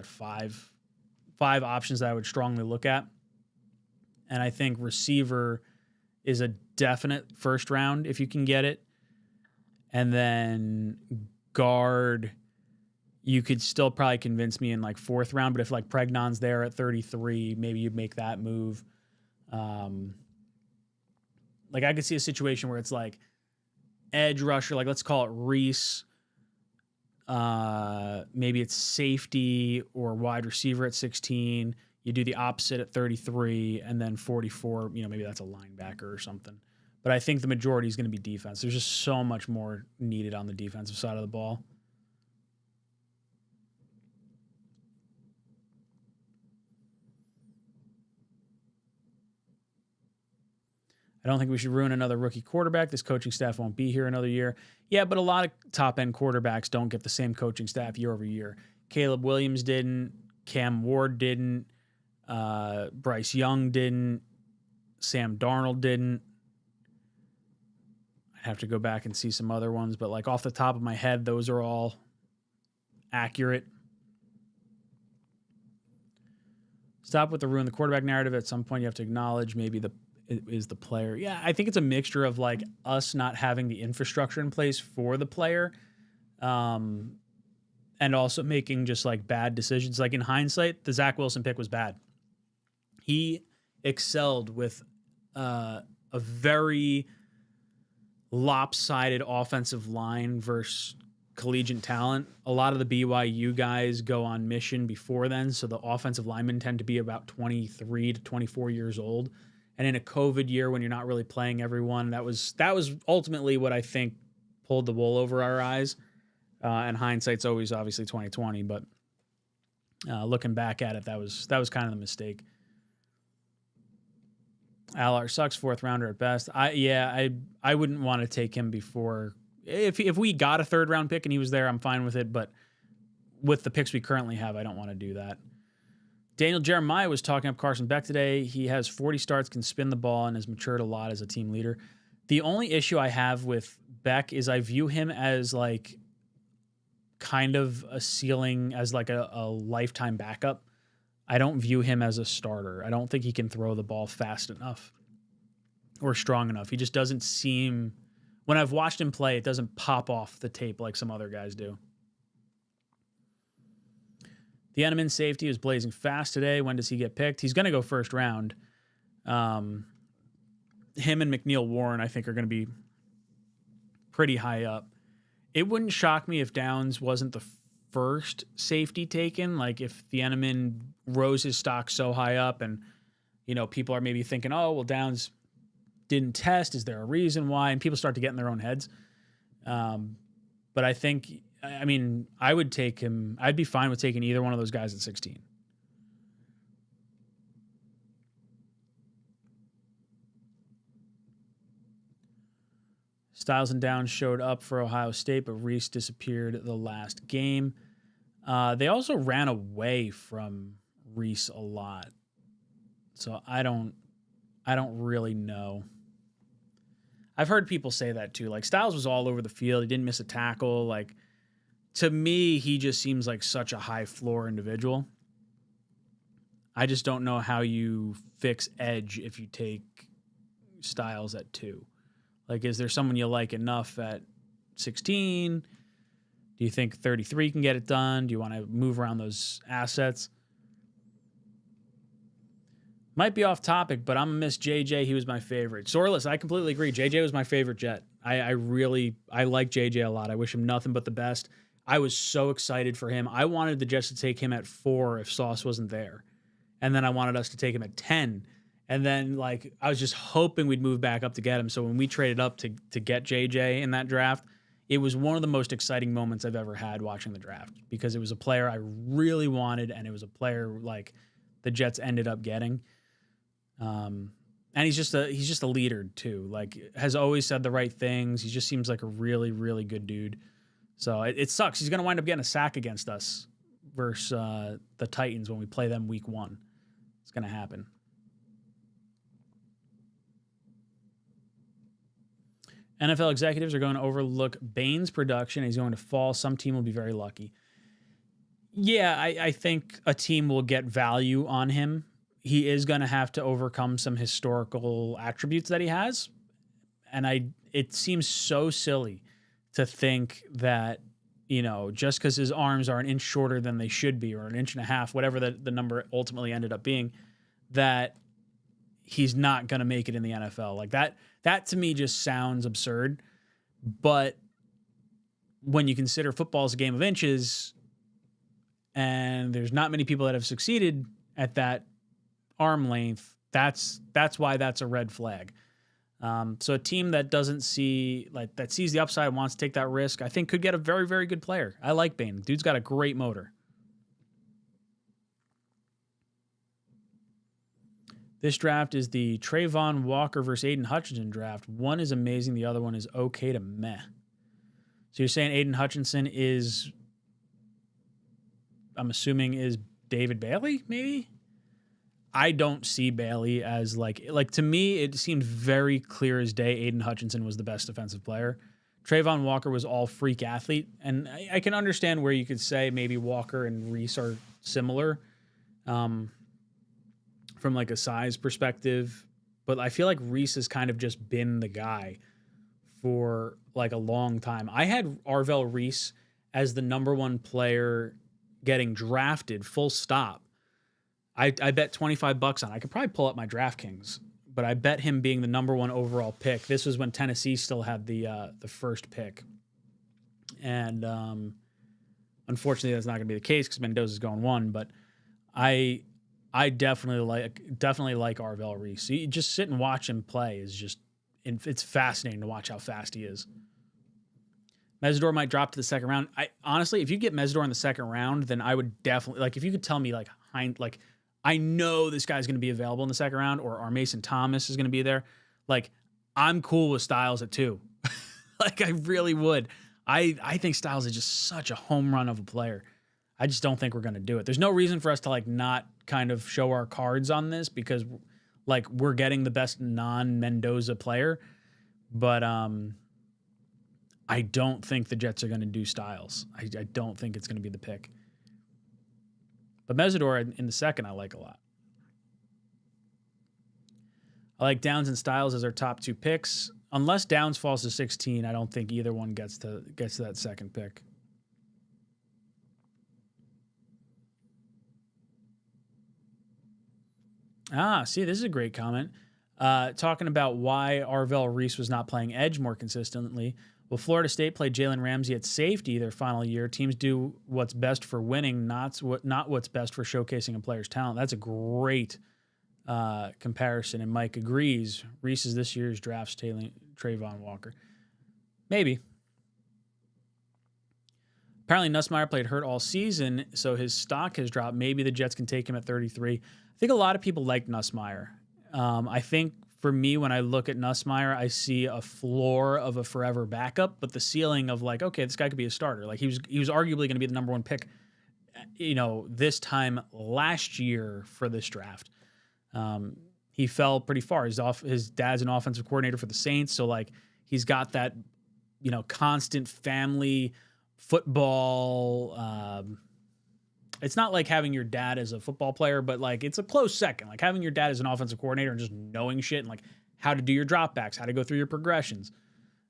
five options that I would strongly look at. And I think receiver is a definite first round if you can get it. And then guard, you could still probably convince me in like 4th round. But if like Pregnon's there at 33, maybe you'd make that move. Like I could see a situation where it's like edge rusher, like let's call it Reese. Maybe it's safety or wide receiver at 16. You do the opposite at 33, and then 44, maybe that's a linebacker or something. But I think the majority is going to be defense. There's just so much more needed on the defensive side of the ball. I don't think we should ruin another rookie quarterback. This coaching staff won't be here another year. Yeah, but a lot of top-end quarterbacks don't get the same coaching staff year over year. Caleb Williams didn't. Cam Ward didn't. Bryce Young didn't. Sam Darnold didn't. I'd have to go back and see some other ones, but like off the top of my head, those are all accurate. Stop with the ruin the quarterback narrative. At some point, you have to acknowledge maybe is the player. Yeah, I think it's a mixture of like us not having the infrastructure in place for the player, and and also making just like bad decisions. Like in hindsight, the Zach Wilson pick was bad. He excelled with a very lopsided offensive line versus collegiate talent. A lot of the BYU guys go on mission before then, so the offensive linemen tend to be about 23 to 24 years old. And in a COVID year when you're not really playing everyone, that was ultimately what I think pulled the wool over our eyes. And hindsight's always obviously 2020, but looking back at it, that was kind of the mistake. 𝐿R sucks, 4th rounder at best. I wouldn't want to take him before. If we got a 3rd round pick and he was there, I'm fine with it. But with the picks we currently have, I don't want to do that. Daniel Jeremiah was talking up Carson Beck today. He has 40 starts, can spin the ball, and has matured a lot as a team leader. The only issue I have with Beck is I view him as like kind of a ceiling, as like a lifetime backup. I don't view him as a starter. I don't think he can throw the ball fast enough or strong enough. He just doesn't seem, when I've watched him play, it doesn't pop off the tape like some other guys do. The Edelman safety is blazing fast today. When does he get picked? He's going to go 1st round. Him and McNeil Warren, I think, are going to be pretty high up. It wouldn't shock me if Downs wasn't the first safety taken. Like if the Edelman rose his stock so high up and, you know, people are maybe thinking, oh, well, Downs didn't test. Is there a reason why? And people start to get in their own heads. But I think, I mean, I would take him. I'd be fine with taking either one of those guys at 16. Styles and Downs showed up for Ohio State, but Reese disappeared the last game. They also ran away from Reese a lot. So I don't really know. I've heard people say that too. Like Styles was all over the field. He didn't miss a tackle. Like to me, he just seems like such a high floor individual. I just don't know how you fix edge if you take Styles at 2. Like, is there someone you like enough at 16? Do you think 33 can get it done? Do you want to move around those assets? Might be off topic, but I'm going to miss JJ. He was my favorite. Sorless, I completely agree. JJ was my favorite Jet. I like JJ a lot. I wish him nothing but the best. I was so excited for him. I wanted the Jets to take him at 4 if Sauce wasn't there. And then I wanted us to take him at 10. And then, like, I was just hoping we'd move back up to get him. So when we traded up to get JJ in that draft, it was one of the most exciting moments I've ever had watching the draft because it was a player I really wanted, and it was a player, like, the Jets ended up getting. And he's just a leader, too. Like, has always said the right things. He just seems like a really, really good dude. So it sucks. He's going to wind up getting a sack against us versus the Titans when we play them week 1. It's going to happen. NFL executives are going to overlook Bain's production. He's going to fall. Some team will be very lucky. Yeah, I think a team will get value on him. He is going to have to overcome some historical attributes that he has. And it seems so silly to think that, you know, just because his arms are an inch shorter than they should be, or an inch and a half, whatever the number ultimately ended up being, that he's not going to make it in the NFL. Like that to me just sounds absurd. But when you consider football is a game of inches, and there's not many people that have succeeded at that arm length, that's why that's a red flag. So a team that that sees the upside, wants to take that risk, I think could get a very, very good player. I like Bain. Dude's got a great motor. This draft is the Trayvon Walker versus Aiden Hutchinson draft. One is amazing. The other one is okay to meh. So you're saying Aiden Hutchinson is, I'm assuming, is David Bailey, maybe? I don't see Bailey as like to me, it seemed very clear as day Aiden Hutchinson was the best defensive player. Trayvon Walker was all freak athlete. And I can understand where you could say maybe Walker and Reese are similar. From like a size perspective, but I feel like Reese has kind of just been the guy for like a long time. I had Arvell Reese as the number one player getting drafted, full stop. I bet $25 on it. I could probably pull up my DraftKings, but I bet him being the number one overall pick. This was when Tennessee still had the first pick. And unfortunately, that's not going to be the case because Mendoza's going 1. But I definitely like 𝐅𝐑𝐄𝐄. So you just sit and watch him play. It's fascinating to watch how fast he is. Mesidor might drop to the second round. Honestly, if you get Mesidor in the second round, then I would definitely, like, if you could tell me I know this guy's going to be available in the second round, or our Mason Thomas is going to be there. Like, I'm cool with Styles at 2. Like, I really would. I think Styles is just such a home run of a player. I just don't think we're going to do it. There's no reason for us to, like, not kind of show our cards on this because, like, we're getting the best non-Mendoza player. But I don't think the Jets are going to do Styles. I don't think it's going to be the pick. But Mesidor in the second I like a lot. I like Downs and Styles as our top 2 picks. Unless Downs falls to 16, I don't think either one gets to that second pick. See, this is a great comment. Talking about why 𝐼𝐸 was not playing edge more consistently. Well, Florida State played Jalen Ramsey at safety their final year. Teams do what's best for winning, not what's best for showcasing a player's talent. That's a great comparison, and Mike agrees. Reese is this year's draft's Trayvon Walker. Maybe. Apparently, Nussmeier played hurt all season, so his stock has dropped. Maybe the Jets can take him at 33. I think a lot of people like Nussmeier. I think for me, when I look at Nussmeier, I see a floor of a forever backup, but the ceiling of, like, okay, this guy could be a starter. Like, he was arguably going to be the number 1 pick, this time last year for this draft. He fell pretty far. His dad's an offensive coordinator for the Saints, so, like, he's got that, constant family football. It's not like having your dad as a football player, but, like, it's a close second. Like, having your dad as an offensive coordinator and just knowing shit and, like, how to do your dropbacks, how to go through your progressions.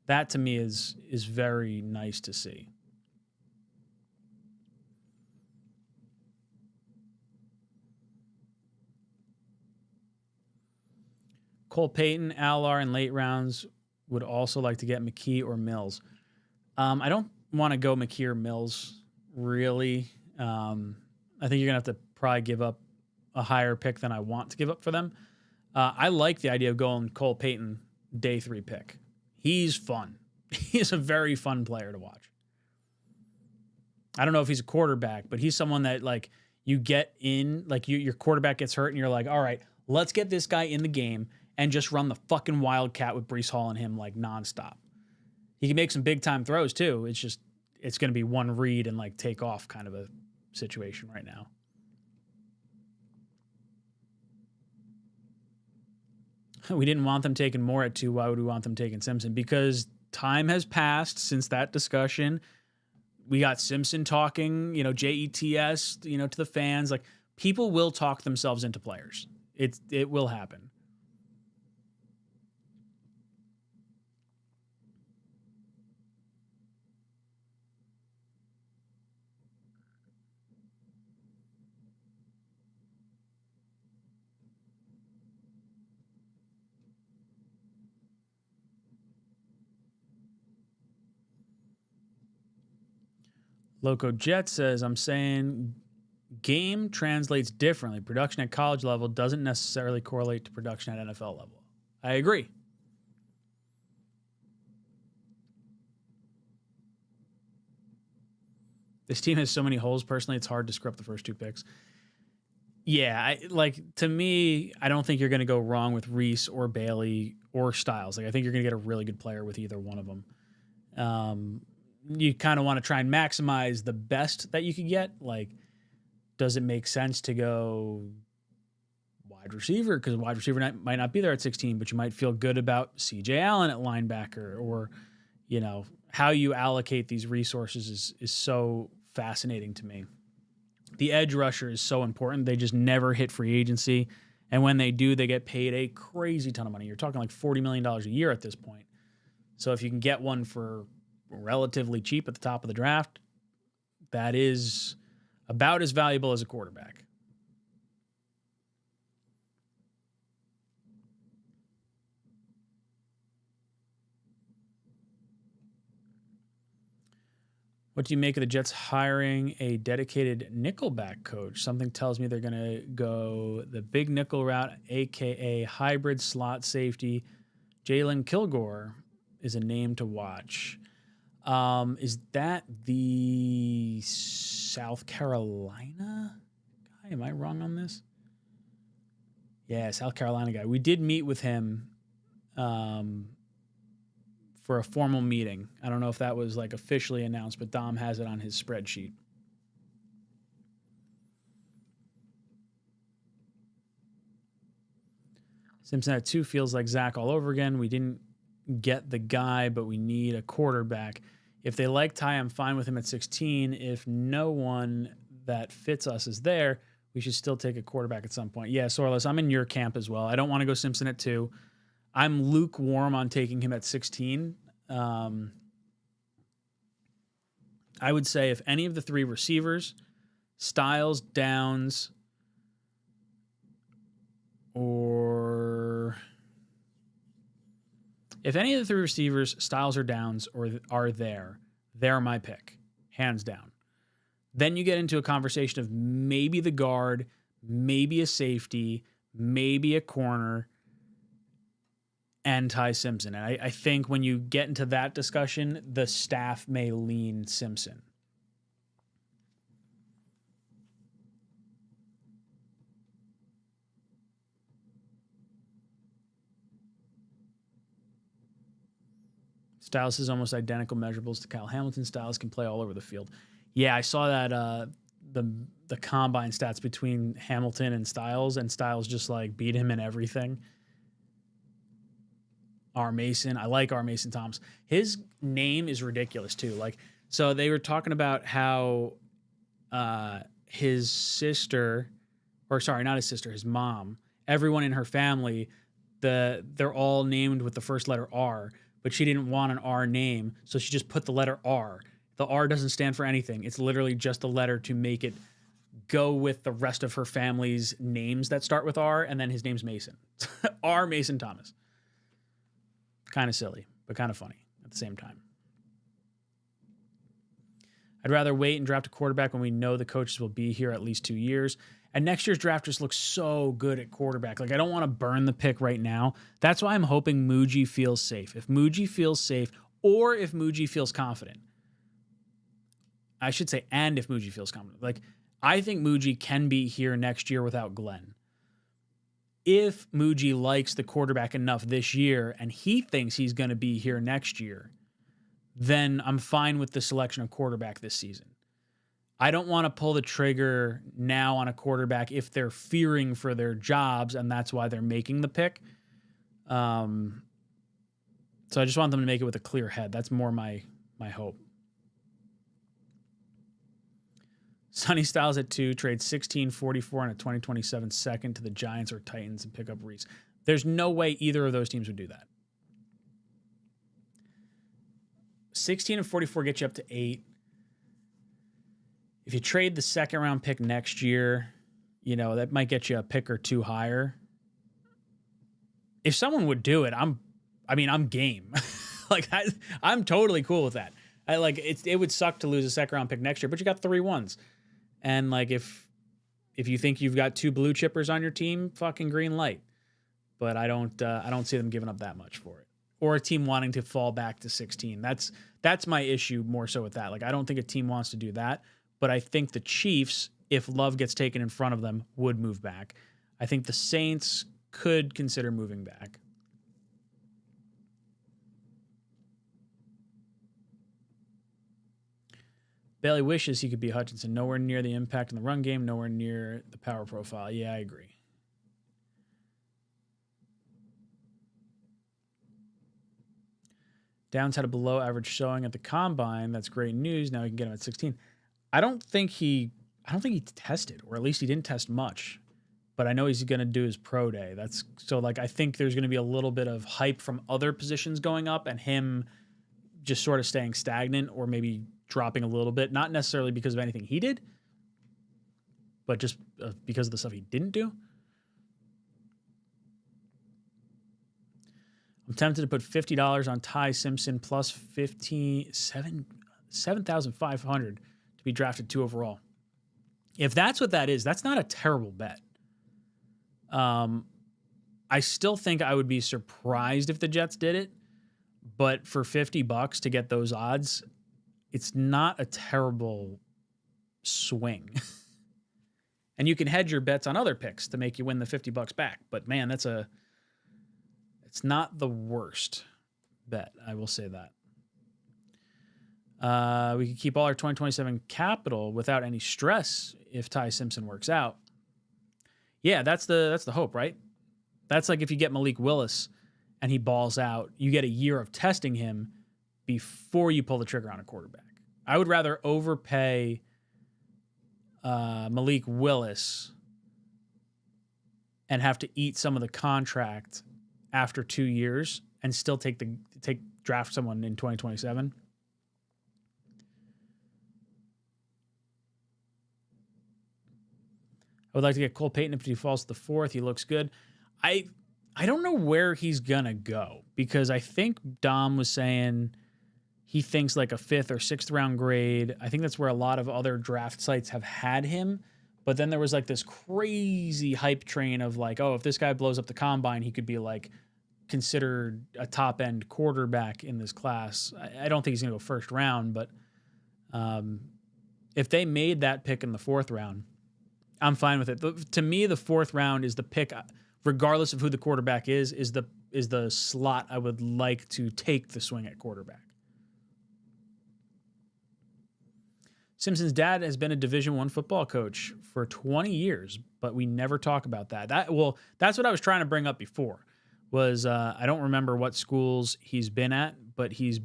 That, to me, is very nice to see. Cole Payton, Allar in late rounds would also like to get McKee or Mills. I don't want to go McKee or Mills, really. I think you're going to have to probably give up a higher pick than I want to give up for them. I like the idea of going Cole Payton day 3 pick. He's fun. He's a very fun player to watch. I don't know if he's a quarterback, but he's someone that, like, you get in, like, your quarterback gets hurt and you're like, all right, let's get this guy in the game and just run the fucking Wildcat with Breece Hall and him, like, nonstop. He can make some big time throws too. It's going to be one read and, like, take off kind of a situation right now. We didn't want them taking Moore at 2. Why would we want them taking Simpson? Because time has passed since that discussion. We got Simpson talking, JETS, to the fans. Like, people will talk themselves into players. It will happen. Loco Jet says, I'm saying game translates differently. Production at college level doesn't necessarily correlate to production at NFL level. I agree. This team has so many holes. Personally, it's hard to screw up the first 2 picks. Yeah, to me, I don't think you're going to go wrong with Reese or Bailey or Styles. Like, I think you're going to get a really good player with either one of them. You kind of want to try and maximize the best that you could get. Like, does it make sense to go wide receiver? Because wide receiver might not be there at 16, but you might feel good about CJ Allen at linebacker, or, how you allocate these resources is so fascinating to me. The edge rusher is so important. They just never hit free agency. And when they do, they get paid a crazy ton of money. You're talking like $40 million a year at this point. So if you can get one for relatively cheap at the top of the draft, that is about as valuable as a quarterback. What do you make of the Jets hiring a dedicated nickelback coach? Something tells me they're going to go the big nickel route, a.k.a. hybrid slot safety. Jalen Kilgore is a name to watch. Is that the South Carolina guy? Am I wrong on this? Yeah, South Carolina guy. We did meet with him for a formal meeting. I don't know if that was like officially announced, but Dom has it on his spreadsheet. Simpson at 2 feels like Zach all over again. We didn't get the guy, but we need a quarterback. If they like Ty, I'm fine with him at 16. If no one that fits us is there, we should still take a quarterback at some point. Yeah, Sorless, I'm in your camp as well. I don't want to go Simpson at 2. I'm lukewarm on taking him at 16. I would say if any of the 3 receivers, Styles, Downs, or if any of the 3 receivers, Styles or Downs, are there, they're my pick, hands down. Then you get into a conversation of maybe the guard, maybe a safety, maybe a corner, and Ty Simpson. And I think when you get into that discussion, the staff may lean Simpson. Styles has almost identical measurables to Kyle Hamilton. Styles can play all over the field. Yeah, I saw that the combine stats between Hamilton and Styles just like beat him in everything. R. Mason. I like R. Mason Thomas. His name is ridiculous too. Like, so they were talking about how his sister, or sorry, not his sister, his mom, everyone in her family, they're all named with the first letter R, but she didn't want an R name, so she just put the letter R. The R doesn't stand for anything. It's literally just a letter to make it go with the rest of her family's names that start with R, and then his name's Mason. R. Mason Thomas. Kind of silly, but kind of funny at the same time. I'd rather wait and draft a quarterback when we know the coaches will be here at least 2 years. And next year's draft just looks so good at quarterback. Like, I don't want to burn the pick right now. That's why I'm hoping Muji feels safe. If Muji feels safe, or if Muji feels confident. I should say, and if Muji feels confident. Like, I think Muji can be here next year without Glenn. If Muji likes the quarterback enough this year and he thinks he's going to be here next year, then I'm fine with the selection of quarterback this season. I don't want to pull the trigger now on a quarterback if they're fearing for their jobs and that's why they're making the pick. So I just want them to make it with a clear head. That's more my hope. Sonny Styles at 2, trade 16-44 and a 2027 second to the Giants or Titans and pick up Reese. There's no way either of those teams would do that. 16 and 44 get you up to 8. If you trade the second round pick next year, you know, that might get you a pick or 2 higher. If someone would do it, I'm game. Like, I'm totally cool with that. It would suck to lose a second round pick next year, but you got 3 ones. And like, if you think you've got 2 blue chippers on your team, fucking green light. But I don't see them giving up that much for it, or a team wanting to fall back to 16. That's my issue more so with that. Like, I don't think a team wants to do that, but I think the Chiefs, if Love gets taken in front of them, would move back. I think the Saints could consider moving back. Bailey wishes he could be Hutchinson. Nowhere near the impact in the run game. Nowhere near the power profile. Yeah, I agree. Downs had a below average showing at the combine. That's great news. Now we can get him at 16. I don't think he tested, or at least he didn't test much. But I know he's going to do his pro day. I think there's going to be a little bit of hype from other positions going up and him just sort of staying stagnant or maybe dropping a little bit, not necessarily because of anything he did, but just because of the stuff he didn't do. I'm tempted to put $50 on Ty Simpson plus 7,500 to be drafted 2 overall. If that's what that is, that's not a terrible bet. I still think I would be surprised if the Jets did it, but for $50 to get those odds, it's not a terrible swing. And you can hedge your bets on other picks to make you win the $50 back. But man, it's not the worst bet. I will say that. We could keep all our 2027 capital without any stress if Ty Simpson works out. Yeah, that's the hope, right? That's like if you get Malik Willis and he balls out, you get a year of testing him before you pull the trigger on a quarterback. I would rather overpay Malik Willis and have to eat some of the contract after 2 years and still draft someone in 2027. I would like to get Cole Payton if he falls to the 4th. He looks good. I don't know where he's gonna go because I think Dom was saying he thinks like a 5th or 6th round grade. I think that's where a lot of other draft sites have had him. But then there was like this crazy hype train of like, oh, if this guy blows up the combine, he could be like considered a top end quarterback in this class. I don't think he's gonna go 1st round, but if they made that pick in the 4th round, I'm fine with it. To me, the 4th round is the pick, regardless of who the quarterback is the slot I would like to take the swing at quarterback. Simpson's dad has been a Division I football coach for 20 years, but we never talk about that. That's what I was trying to bring up before. Was I don't remember what schools he's been at, but he's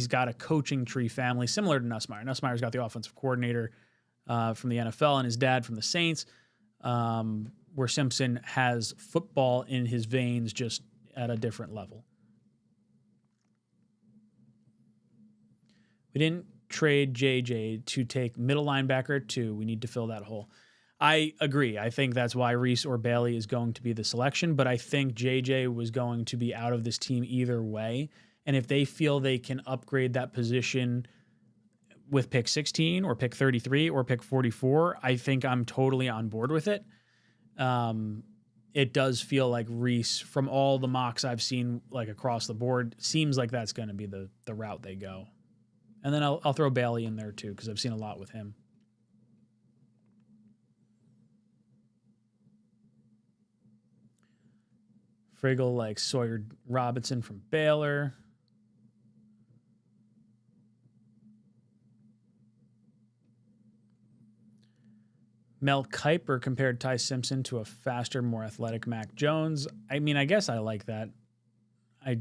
got a coaching tree family similar to Nussmeier. Nussmeier's got the offensive coordinator from the NFL and his dad from the Saints, where Simpson has football in his veins just at a different level. We didn't trade JJ to take middle linebacker at 2. We need to fill that hole. I agree. I think that's why Reese or Bailey is going to be the selection, but I think JJ was going to be out of this team either way. And if they feel they can upgrade that position with pick 16 or pick 33 or pick 44, I think I'm totally on board with it. It does feel like Reese, from all the mocks I've seen like across the board, seems like that's going to be the route they go. And then I'll throw Bailey in there too, because I've seen a lot with him. Friggle likes Sawyer Robinson from Baylor. Mel Kiper compared Ty Simpson to a faster, more athletic Mac Jones. I mean, I guess I like that. I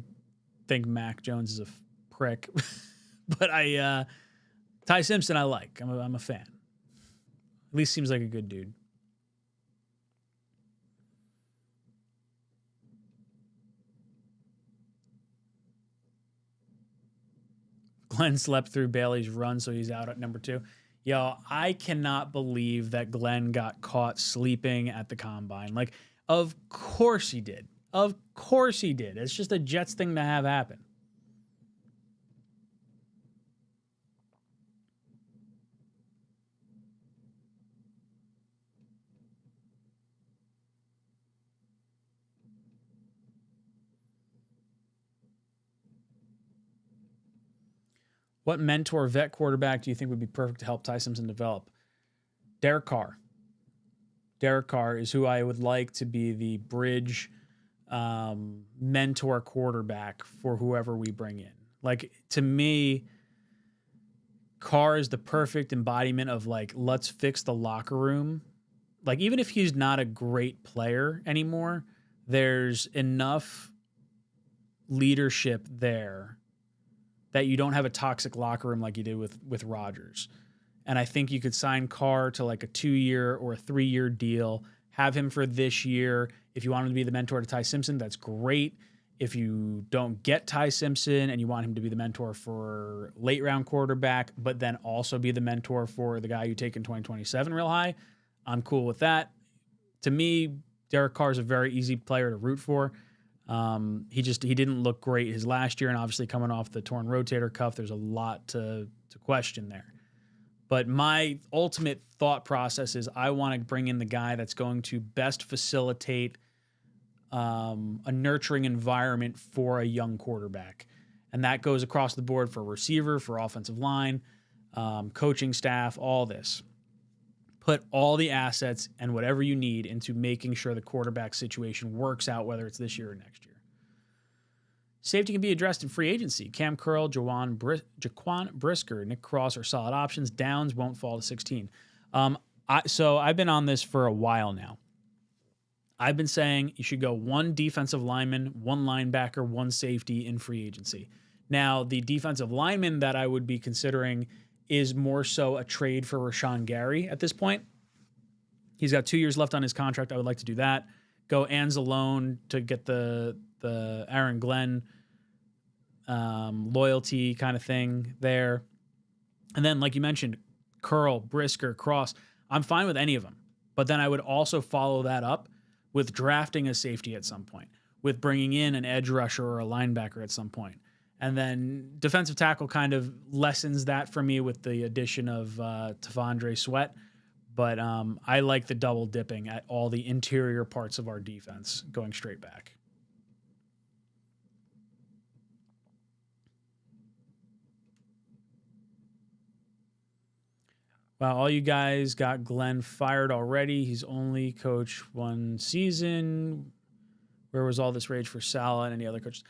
think Mac Jones is a prick. But Ty Simpson I like. I'm a fan. At least seems like a good dude. Glenn slept through Bailey's run, so he's out at number 2. Yo, I cannot believe that Glenn got caught sleeping at the combine. Like, of course he did. Of course he did. It's just a Jets thing to have happen. What mentor vet quarterback do you think would be perfect to help Ty Simpson develop? Derek Carr. Derek Carr is who I would like to be the bridge mentor quarterback for whoever we bring in. Like, to me, Carr is the perfect embodiment of like, let's fix the locker room. Like, even if he's not a great player anymore, there's enough leadership there that you don't have a toxic locker room like you did with Rodgers. And I think you could sign Carr to like a 2-year or a 3-year deal, have him for this year. If you want him to be the mentor to Ty Simpson, that's great. If you don't get Ty Simpson and you want him to be the mentor for late round quarterback, but then also be the mentor for the guy you take in 2027 real high, I'm cool with that. To me, Derek Carr is a very easy player to root for. He didn't look great his last year, and obviously coming off the torn rotator cuff, there's a lot to question there. But my ultimate thought process is I want to bring in the guy that's going to best facilitate a nurturing environment for a young quarterback. And that goes across the board for receiver, for offensive line, coaching staff, all this. Put all the assets and whatever you need into making sure the quarterback situation works out, whether it's this year or next year. Safety can be addressed in free agency. Cam Curl, Jaquan Brisker, Nick Cross are solid options. Downs won't fall to 16. So I've been on this for a while now. I've been saying you should go one defensive lineman, one linebacker, one safety in free agency. Now, the defensive lineman that I would be considering is more so a trade for Rashawn Gary at this point. He's got 2 years left on his contract. I would like to do that. Go Anzalone to get the Aaron Glenn loyalty kind of thing there. And then, like you mentioned, Curl, Brisker, Cross. I'm fine with any of them. But then I would also follow that up with drafting a safety at some point, with bringing in an edge rusher or a linebacker at some point. And then defensive tackle kind of lessens that for me with the addition of T'Vondre Sweat. But I like the double dipping at all the interior parts of our defense going straight back. Wow, all you guys got Glenn fired already. He's only coached one season. Where was all this rage for Salah and any other coaches?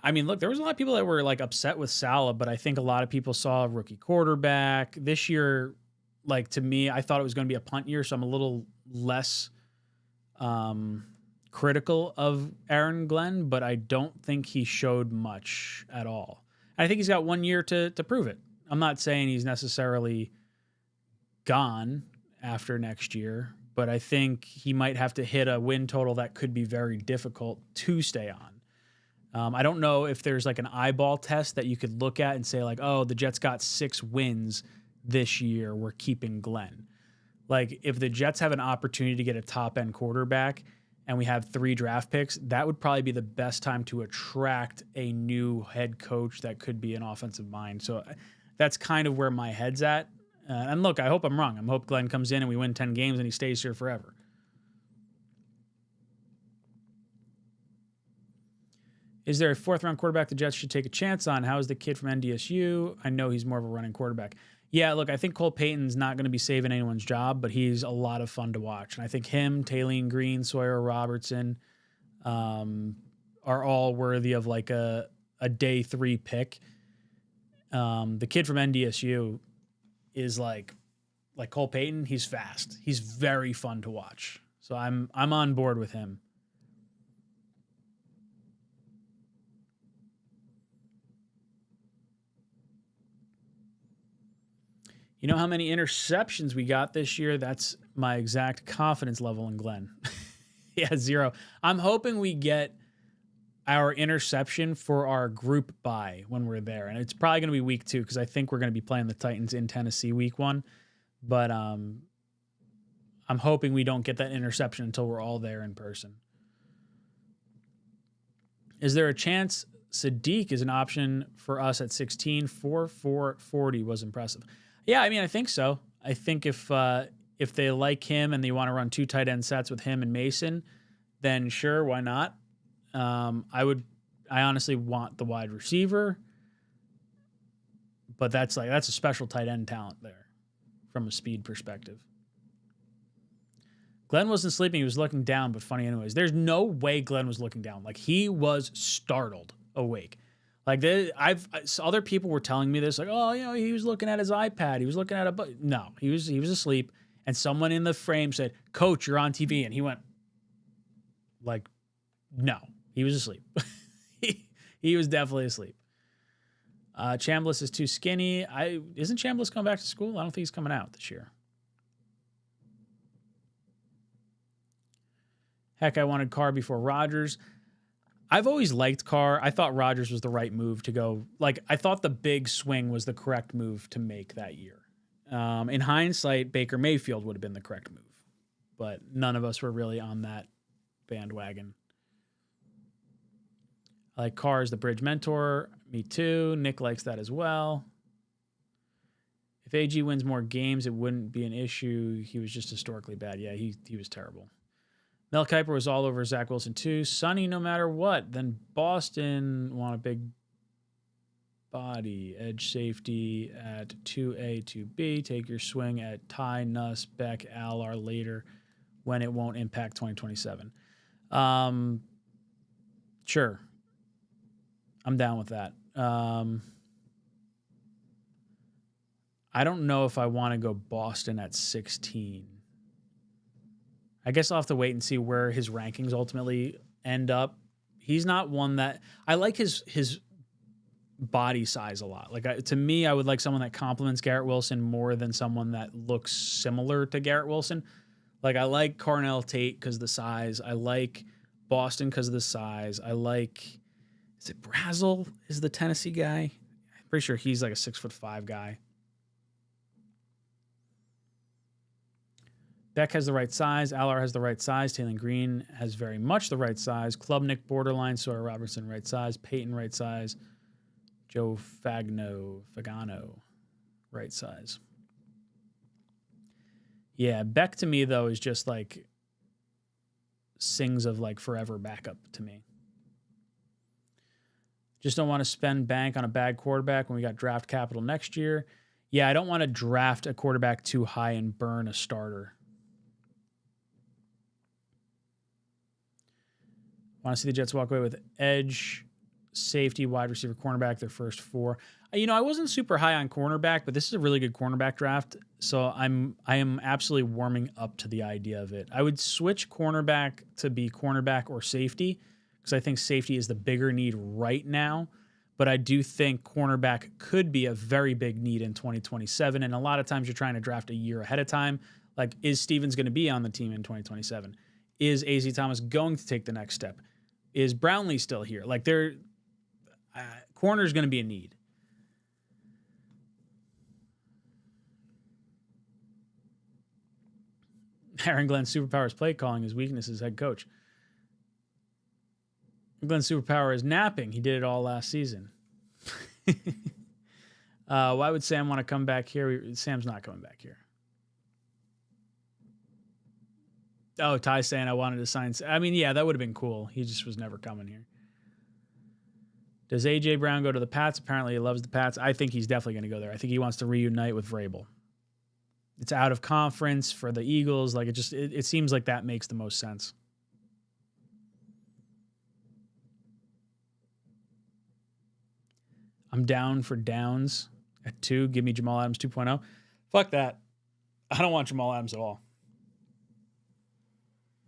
I mean, look, there was a lot of people that were like upset with Salah, but I think a lot of people saw a rookie quarterback. This year, like to me, I thought it was going to be a punt year, so I'm a little less critical of Aaron Glenn, but I don't think he showed much at all. I think he's got 1 year to prove it. I'm not saying he's necessarily gone after next year, but I think he might have to hit a win total that could be very difficult to stay on. I don't know if there's like an eyeball test that you could look at and say like, oh, the Jets got 6 wins this year, we're keeping Glenn. Like if the Jets have an opportunity to get a top end quarterback and we have 3 draft picks, that would probably be the best time to attract a new head coach that could be an offensive mind. So that's kind of where my head's at. And look, I hope I'm wrong. I hope Glenn comes in and we win 10 games and he stays here forever. Is there a 4th-round quarterback the Jets should take a chance on? How is the kid from NDSU? I know he's more of a running quarterback. Yeah, look, I think Cole Payton's not going to be saving anyone's job, but he's a lot of fun to watch. And I think him, Taylene Green, Sawyer Robertson are all worthy of like a day 3 pick. The kid from NDSU is like Cole Payton. He's fast. He's very fun to watch. So I'm on board with him. You know how many interceptions we got this year? That's my exact confidence level in Glenn. Yeah, 0. I'm hoping we get our interception for our group bye when we're there. And it's probably going to be week 2 because I think we're going to be playing the Titans in Tennessee week 1. But I'm hoping we don't get that interception until we're all there in person. Is there a chance Sadiq is an option for us at 16? 4.40 was impressive. Yeah, I mean, I think so. I think if they like him and they want to run 2 tight end sets with him and Mason, then sure, why not? I honestly want the wide receiver, but that's a special tight end talent there from a speed perspective. Glenn wasn't sleeping. He was looking down, but funny anyways. There's no way Glenn was looking down. Like he was startled awake. Like other people were telling me this, like, oh, you know, he was looking at his iPad. He was looking at no, he was asleep. And someone in the frame said, "Coach, you're on TV." And he went like, no, he was asleep. he was definitely asleep. Chambliss is too skinny. Isn't Chambliss coming back to school? I don't think he's coming out this year. Heck, I wanted Carr before Rodgers. I've always liked Carr. I thought Rodgers was the right move to go. Like, I thought the big swing was the correct move to make that year. In hindsight, Baker Mayfield would have been the correct move, but none of us were really on that bandwagon. I like Carr as the bridge mentor. Me too. Nick likes that as well. If AG wins more games, it wouldn't be an issue. He was just historically bad. Yeah, he was terrible. Mel Kiper was all over Zach Wilson too. Sonny, no matter what. Then Boston want a big body. Edge safety at 2A, 2B. Take your swing at Ty, Nuss, Beck, Allar later when it won't impact 2027. Sure. I'm down with that. I don't know if I want to go Boston at 16. I guess I'll have to wait and see where his rankings ultimately end up. He's not one that I like his body size a lot. Like to me, I would like someone that complements Garrett Wilson more than someone that looks similar to Garrett Wilson. Like I like Carnell Tate because of the size. I like Boston because of the size. I like, is it Brazel is the Tennessee guy? I'm pretty sure he's like a 6'5" guy. Beck has the right size. Allar has the right size. Taylor Green has very much the right size. Klubnik, borderline. Sawyer Robertson, right size. Peyton, right size. Joe Fagano, right size. Yeah, Beck to me, though, is just like sings of like forever backup to me. Just don't want to spend bank on a bad quarterback when we got draft capital next year. Yeah, I don't want to draft a quarterback too high and burn a starter. Want to see the Jets walk away with edge, safety, wide receiver, cornerback, their first four. You know, I wasn't super high on cornerback, but this is a really good cornerback draft. So I am absolutely warming up to the idea of it. I would switch cornerback to be cornerback or safety because I think safety is the bigger need right now. But I do think cornerback could be a very big need in 2027. And a lot of times you're trying to draft a year ahead of time. Like, is Stevens going to be on the team in 2027? Is A.Z. Thomas going to take the next step? Is Brownlee still here? Like, corner is going to be a need. Aaron Glenn's superpower is play calling. His weakness is head coach. Glenn's superpower is napping. He did it all last season. Why would Sam want to come back here? Sam's not coming back here. Oh, Ty's saying I wanted to sign. I mean, yeah, that would have been cool. He just was never coming here. Does A.J. Brown go to the Pats? Apparently he loves the Pats. I think he's definitely going to go there. I think he wants to reunite with Vrabel. It's out of conference for the Eagles. Like, it seems like that makes the most sense. I'm down for Downs at 2. Give me Jamal Adams 2.0. Fuck that. I don't want Jamal Adams at all.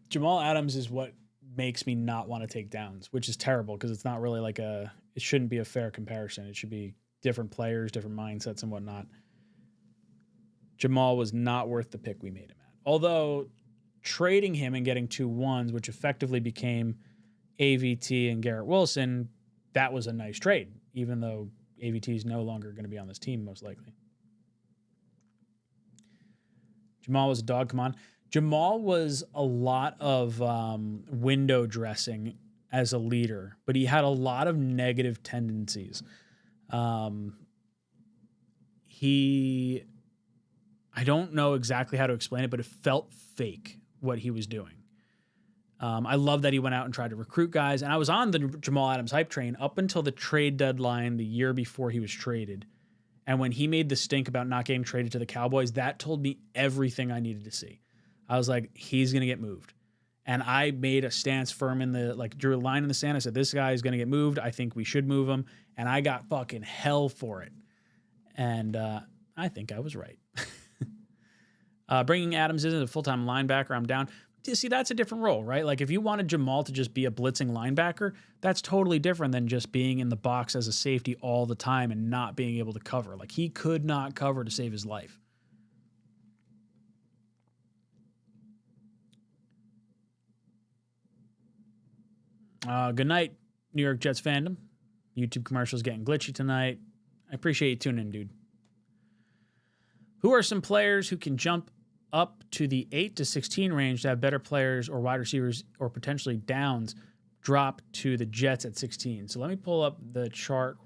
Jamal Adams is what makes me not want to take Downs, which is terrible because it's not really like it shouldn't be a fair comparison. It should be different players, different mindsets and whatnot. Jamal was not worth the pick we made him at. Although trading him and getting 2 1s, which effectively became AVT and Garrett Wilson, that was a nice trade, even though AVT is no longer going to be on this team, most likely. Jamal was a dog. Come on. Jamal was a lot of window dressing as a leader, but he had a lot of negative tendencies. I don't know exactly how to explain it, but it felt fake what he was doing. I love that he went out and tried to recruit guys, and I was on the Jamal Adams hype train up until the trade deadline the year before he was traded. And when he made the stink about not getting traded to the Cowboys, that told me everything I needed to see. I was like, he's going to get moved. And I made a stance firm drew a line in the sand. I said, this guy is going to get moved. I think we should move him. And I got fucking hell for it. And I think I was right. Bringing Adams in as a full-time linebacker, I'm down. See, that's a different role, right? Like, if you wanted Jamal to just be a blitzing linebacker, that's totally different than just being in the box as a safety all the time and not being able to cover. Like, he could not cover to save his life. Good night, New York Jets fandom. YouTube commercials getting glitchy tonight. I appreciate you tuning in, dude. Who are some players who can jump up to the 8 to 16 range to have better players or wide receivers or potentially downs drop to the Jets at 16? So let me pull up the chart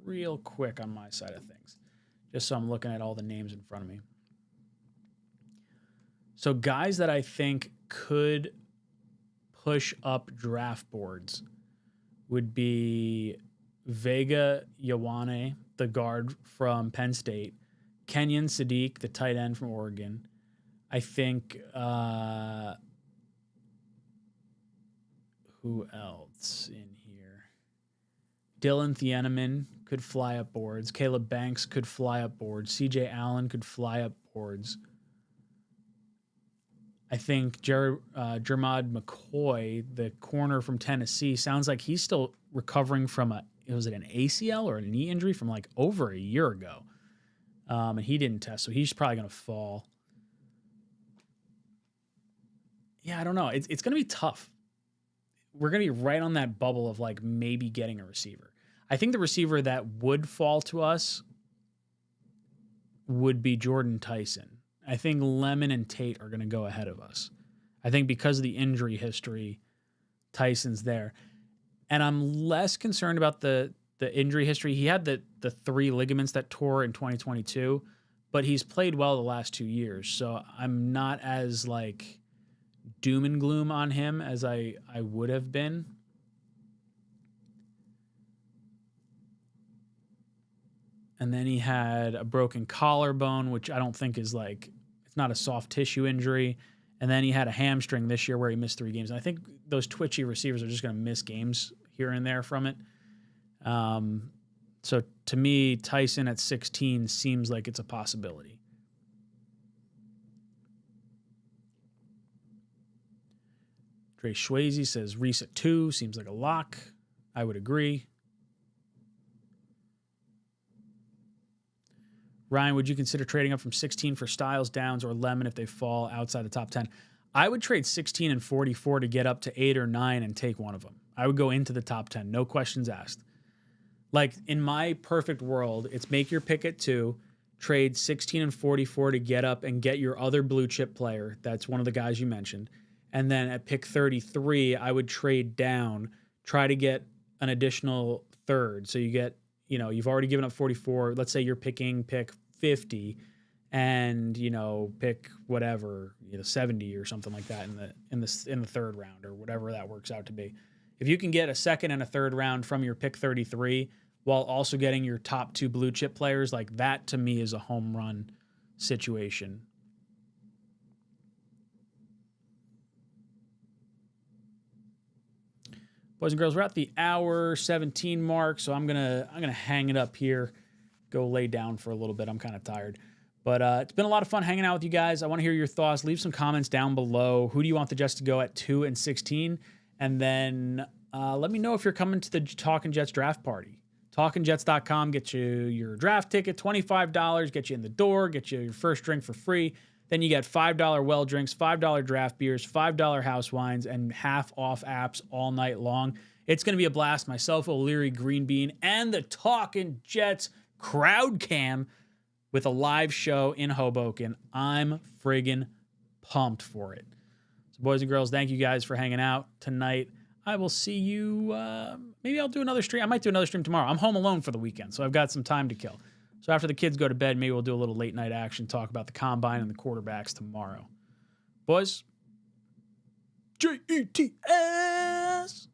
real quick on my side of things, just so I'm looking at all the names in front of me. So guys that I think could push up draft boards would be 𝐒�ґ𝐻𝐤𝐬, the guard from Penn State, Kenyon Sadiq, the tight end from Oregon. I think who else in here? Dylan Thieneman could fly up boards. Caleb Banks could fly up boards. CJ Allen could fly up boards. I think Jermod McCoy, the corner from Tennessee, sounds like he's still recovering from an ACL or a knee injury from like over a year ago. And he didn't test, so he's probably going to fall. Yeah, I don't know. It's going to be tough. We're going to be right on that bubble of like maybe getting a receiver. I think the receiver that would fall to us would be Jordan Tyson. I think Lemon and Tate are going to go ahead of us. I think because of the injury history, Tyson's there. And I'm less concerned about the injury history. He had the 3 ligaments that tore in 2022, but he's played well the last 2 years. So I'm not as like doom and gloom on him as I would have been. And then he had a broken collarbone, which I don't think is like, it's not a soft tissue injury. And then he had a hamstring this year where he missed 3 games. And I think those twitchy receivers are just going to miss games here and there from it. So to me, Tyson at 16 seems like it's a possibility. Dre Schwazy says Reese at 2 seems like a lock. I would agree. Ryan, would you consider trading up from 16 for Styles, Downs, or Lemon if they fall outside the top 10? I would trade 16 and 44 to get up to 8 or 9 and take one of them. I would go into the top 10, no questions asked. Like, in my perfect world, it's make your pick at 2, trade 16 and 44 to get up and get your other blue chip player. That's one of the guys you mentioned. And then at pick 33, I would trade down, try to get an additional third. So you get, you've already given up 44. Let's say you're picking pick 50 and, pick whatever, 70 or something like that in the third round or whatever that works out to be. If you can get a second and a third round from your pick 33 while also getting your top 2 blue chip players, like that to me is a home run situation. Boys and girls, we're at the hour 17 mark, so I'm gonna hang it up here, go lay down for a little bit. I'm kind of tired. But it's been a lot of fun hanging out with you guys. I want to hear your thoughts. Leave some comments down below. Who do you want the Jets to go at 2 and 16? And then let me know if you're coming to the Talking Jets draft party. TalkingJets.com, get you your draft ticket, $25, get you in the door, get you your first drink for free. Then you get $5 well drinks, $5 draft beers, $5 house wines, and half off apps all night long. It's going to be a blast. Myself, O'Leary, Green Bean, and the Talking Jets crowd cam with a live show in Hoboken. I'm friggin' pumped for it. So boys and girls, thank you guys for hanging out tonight. I will see you. Maybe I'll do another stream. I might do another stream tomorrow. I'm home alone for the weekend, so I've got some time to kill. So after the kids go to bed, maybe we'll do a little late night action, talk about the combine and the quarterbacks tomorrow. Boys, JETS.